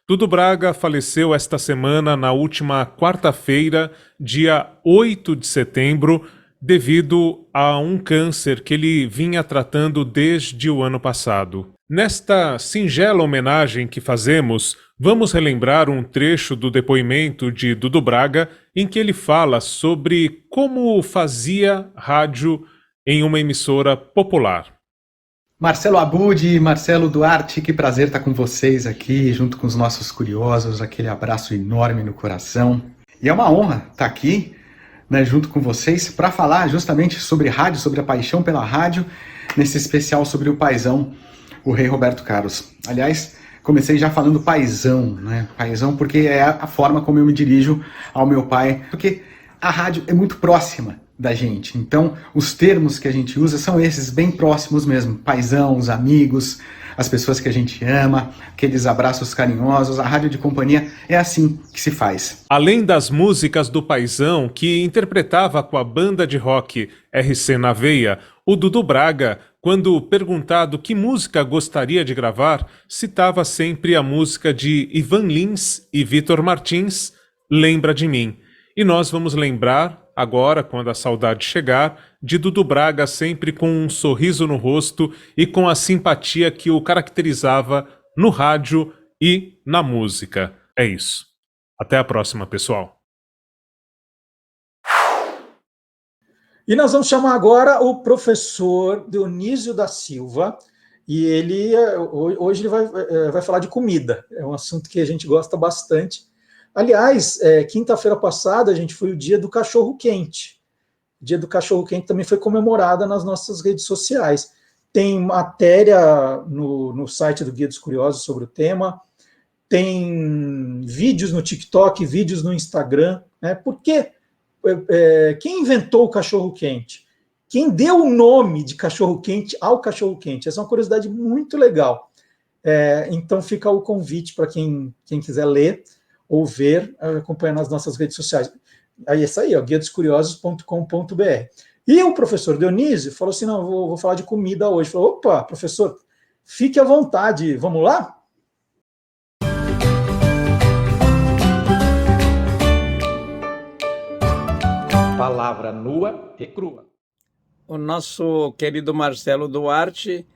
Dudu Braga faleceu esta semana, na última quarta-feira, dia 8 de setembro, devido a um câncer que ele vinha tratando desde o ano passado. Nesta singela homenagem que fazemos, vamos relembrar um trecho do depoimento de Dudu Braga em que ele fala sobre como fazia rádio em uma emissora popular. Marcelo Abud e Marcelo Duarte, que prazer estar com vocês aqui, junto com os nossos curiosos, aquele abraço enorme no coração. E é uma honra estar aqui, né, junto com vocês, para falar justamente sobre rádio, sobre a paixão pela rádio, nesse especial sobre o paizão, o rei Roberto Carlos. Aliás, comecei já falando paizão, né? Paizão porque é a forma como eu me dirijo ao meu pai, porque a rádio é muito próxima da gente. Então, os termos que a gente usa são esses, bem próximos mesmo. Paizão, os amigos, as pessoas que a gente ama, aqueles abraços carinhosos. A rádio de companhia é assim que se faz. Além das músicas do paizão, que interpretava com a banda de rock RC na Veia, O Dudu Braga, quando perguntado que música gostaria de gravar, citava sempre a música de Ivan Lins e Vitor Martins, Lembra de Mim. E nós vamos lembrar, agora, quando a saudade chegar, de Dudu Braga sempre com um sorriso no rosto e com a simpatia que o caracterizava no rádio e na música. É isso. Até a próxima, pessoal. E nós vamos chamar agora o professor Dionísio da Silva, e hoje ele vai falar de comida. É um assunto que a gente gosta bastante. Aliás, quinta-feira passada, a gente foi o dia do cachorro-quente. O dia do cachorro-quente também foi comemorado nas nossas redes sociais. Tem matéria no site do Guia dos Curiosos sobre o tema, tem vídeos no TikTok, vídeos no Instagram, né? Porque quem inventou o cachorro-quente? Quem deu o nome de cachorro-quente ao cachorro-quente? Essa é uma curiosidade muito legal. Então fica o convite para quem quiser ler ou ver, acompanhar nas nossas redes sociais. Aí é isso aí, guiadoscuriosos.com.br. E o professor Dionísio falou assim, não, vou falar de comida hoje. Falou, opa, professor, fique à vontade, vamos lá? Palavra nua e crua. O nosso querido Marcelo Duarte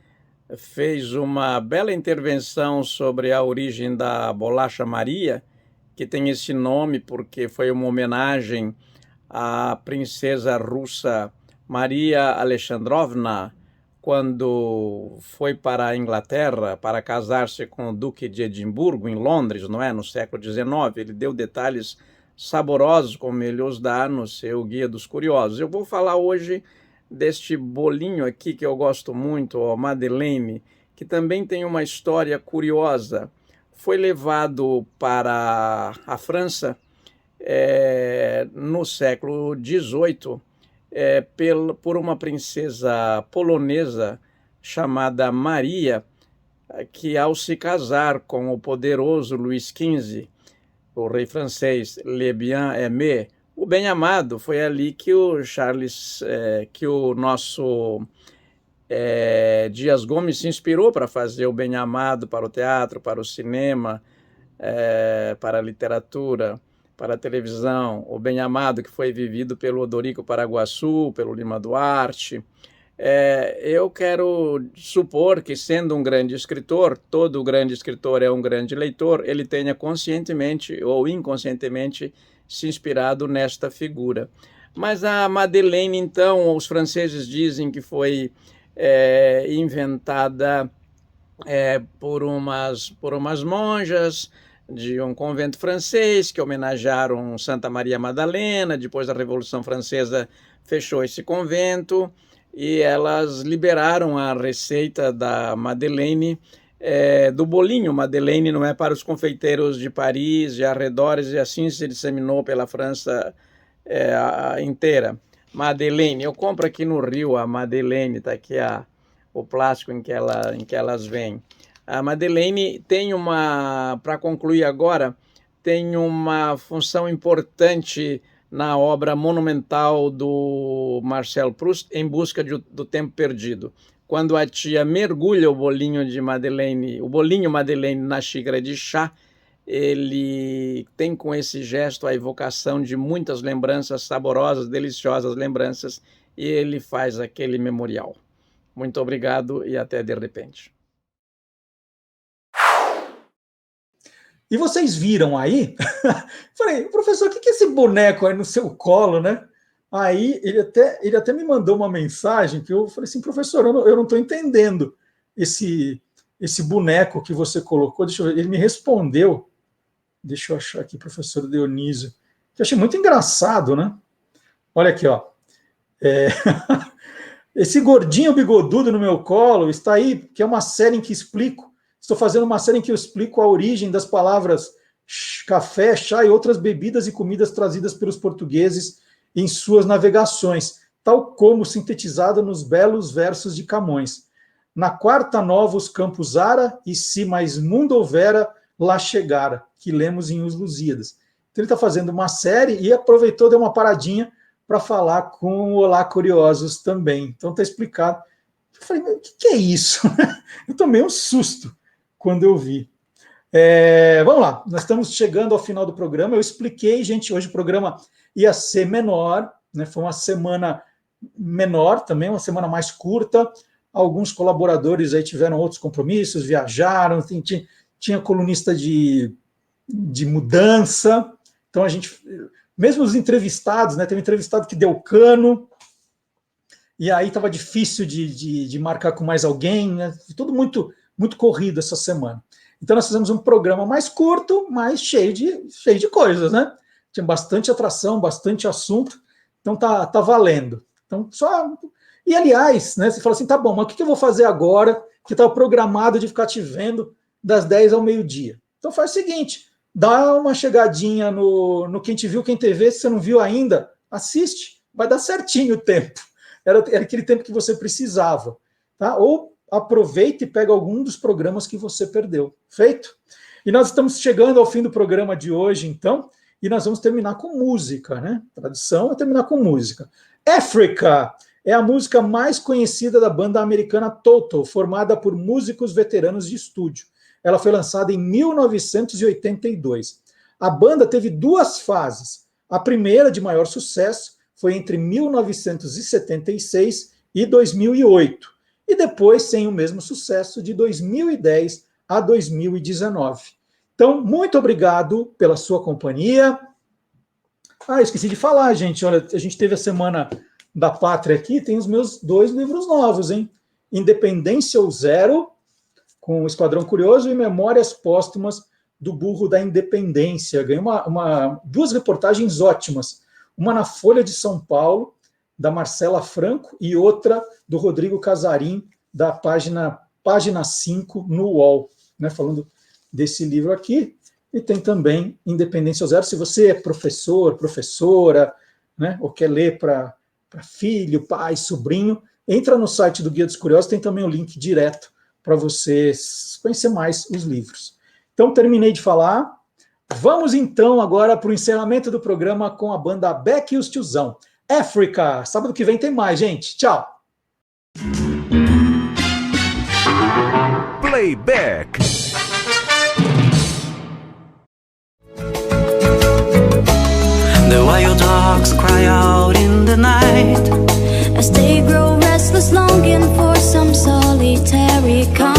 fez uma bela intervenção sobre a origem da bolacha Maria, que tem esse nome porque foi uma homenagem à princesa russa Maria Alexandrovna, quando foi para a Inglaterra para casar-se com o Duque de Edimburgo, em Londres, não é? No século XIX. Ele deu detalhes saborosos, como ele os dá no seu Guia dos Curiosos. Eu vou falar hoje deste bolinho aqui que eu gosto muito, o Madeleine, que também tem uma história curiosa. Foi levado para a França no século XVIII por uma princesa polonesa chamada Maria, que ao se casar com o poderoso Luís XV, o rei francês Le Bien-Aimé, o bem-amado, foi ali que o nosso Dias Gomes se inspirou para fazer o bem-amado para o teatro, para o cinema, para a literatura, para a televisão. O bem-amado que foi vivido pelo Odorico Paraguaçu, pelo Lima Duarte. Eu quero supor que, sendo um grande escritor, todo grande escritor é um grande leitor, ele tenha conscientemente ou inconscientemente se inspirado nesta figura. Mas a Madeleine, então, os franceses dizem que foi inventada por umas monjas de um convento francês que homenagearam Santa Maria Madalena. Depois da Revolução Francesa fechou esse convento e elas liberaram a receita da Madeleine, do bolinho Madeleine, não é, para os confeiteiros de Paris e arredores, e assim se disseminou pela França inteira. Madeleine, eu compro aqui no Rio a Madeleine, está aqui o plástico em que elas vêm. A Madeleine tem para concluir agora, tem uma função importante na obra monumental do Marcel Proust, Em Busca do Tempo Perdido. Quando a tia mergulha o bolinho Madeleine na xícara de chá, ele tem com esse gesto a evocação de muitas lembranças saborosas, deliciosas lembranças, e ele faz aquele memorial. Muito obrigado e até de repente. E vocês viram aí? Falei, professor, o que é esse boneco aí no seu colo, né? Aí ele até me mandou uma mensagem que eu falei assim, professor, eu não estou entendendo esse boneco que você colocou. Deixa eu ver, ele me respondeu. Deixa eu achar aqui, professor Dionísio, que eu achei muito engraçado, né? Olha aqui, ó. Esse gordinho bigodudo no meu colo está aí, que é uma série em que explico. Estou fazendo uma série em que eu explico a origem das palavras café, chá e outras bebidas e comidas trazidas pelos portugueses em suas navegações, tal como sintetizada nos belos versos de Camões. Na quarta novos campos ara, e se mais mundo houvera, lá chegara, que lemos em Os Lusíadas. Então ele está fazendo uma série e aproveitou, deu uma paradinha para falar com o Olá Curiosos também. Então está explicado. Eu falei, o que é isso? Eu tomei um susto quando eu vi. Vamos lá, nós estamos chegando ao final do programa. Eu expliquei, gente, hoje o programa ia ser menor, né? Foi uma semana menor também, uma semana mais curta. Alguns colaboradores aí tiveram outros compromissos, viajaram, tinha colunista de mudança. Então a gente, mesmo os entrevistados, né? Teve um entrevistado que deu cano, e aí estava difícil de marcar com mais alguém, né? Tudo muito, muito corrido essa semana. Então nós fizemos um programa mais curto, mas cheio de coisas, né? Tinha bastante atração, bastante assunto, então tá valendo. Então E aliás, né, você fala assim, tá bom, mas o que eu vou fazer agora que estava programado de ficar te vendo das 10 ao meio-dia? Então faz o seguinte, dá uma chegadinha no Quem Te Viu, Quem Te Vê, se você não viu ainda, assiste, vai dar certinho o tempo. Era aquele tempo que você precisava, tá? Ou aproveita e pega algum dos programas que você perdeu. Feito? E nós estamos chegando ao fim do programa de hoje, então, e nós vamos terminar com música, né? Tradição é terminar com música. Africa é a música mais conhecida da banda americana Toto, formada por músicos veteranos de estúdio. Ela foi lançada em 1982. A banda teve 2 fases. A primeira, de maior sucesso, foi entre 1976 e 2008. E depois, sem o mesmo sucesso, de 2010 a 2019. Então, muito obrigado pela sua companhia. Esqueci de falar, gente. Olha, a gente teve a Semana da Pátria aqui, tem os meus 2 livros novos, hein? Independência ou Zero, com o Esquadrão Curioso, e Memórias Póstumas do Burro da Independência. Ganhei 2 reportagens ótimas. Uma na Folha de São Paulo, da Marcela Franco, e outra do Rodrigo Casarim, da página 5 no UOL, né, falando desse livro aqui. E tem também Independência ou Zero. Se você é professor, professora, né, ou quer ler para filho, pai, sobrinho, entra no site do Guia dos Curiosos, tem também o link direto para você conhecer mais os livros. Então, terminei de falar. Vamos, então, agora para o encerramento do programa com a banda Beck e os Tiozão. Africa. Sábado que vem tem mais, gente. Tchau. Playback. The wild dogs cry out in the night as they grow restless, longing for some solitary calm.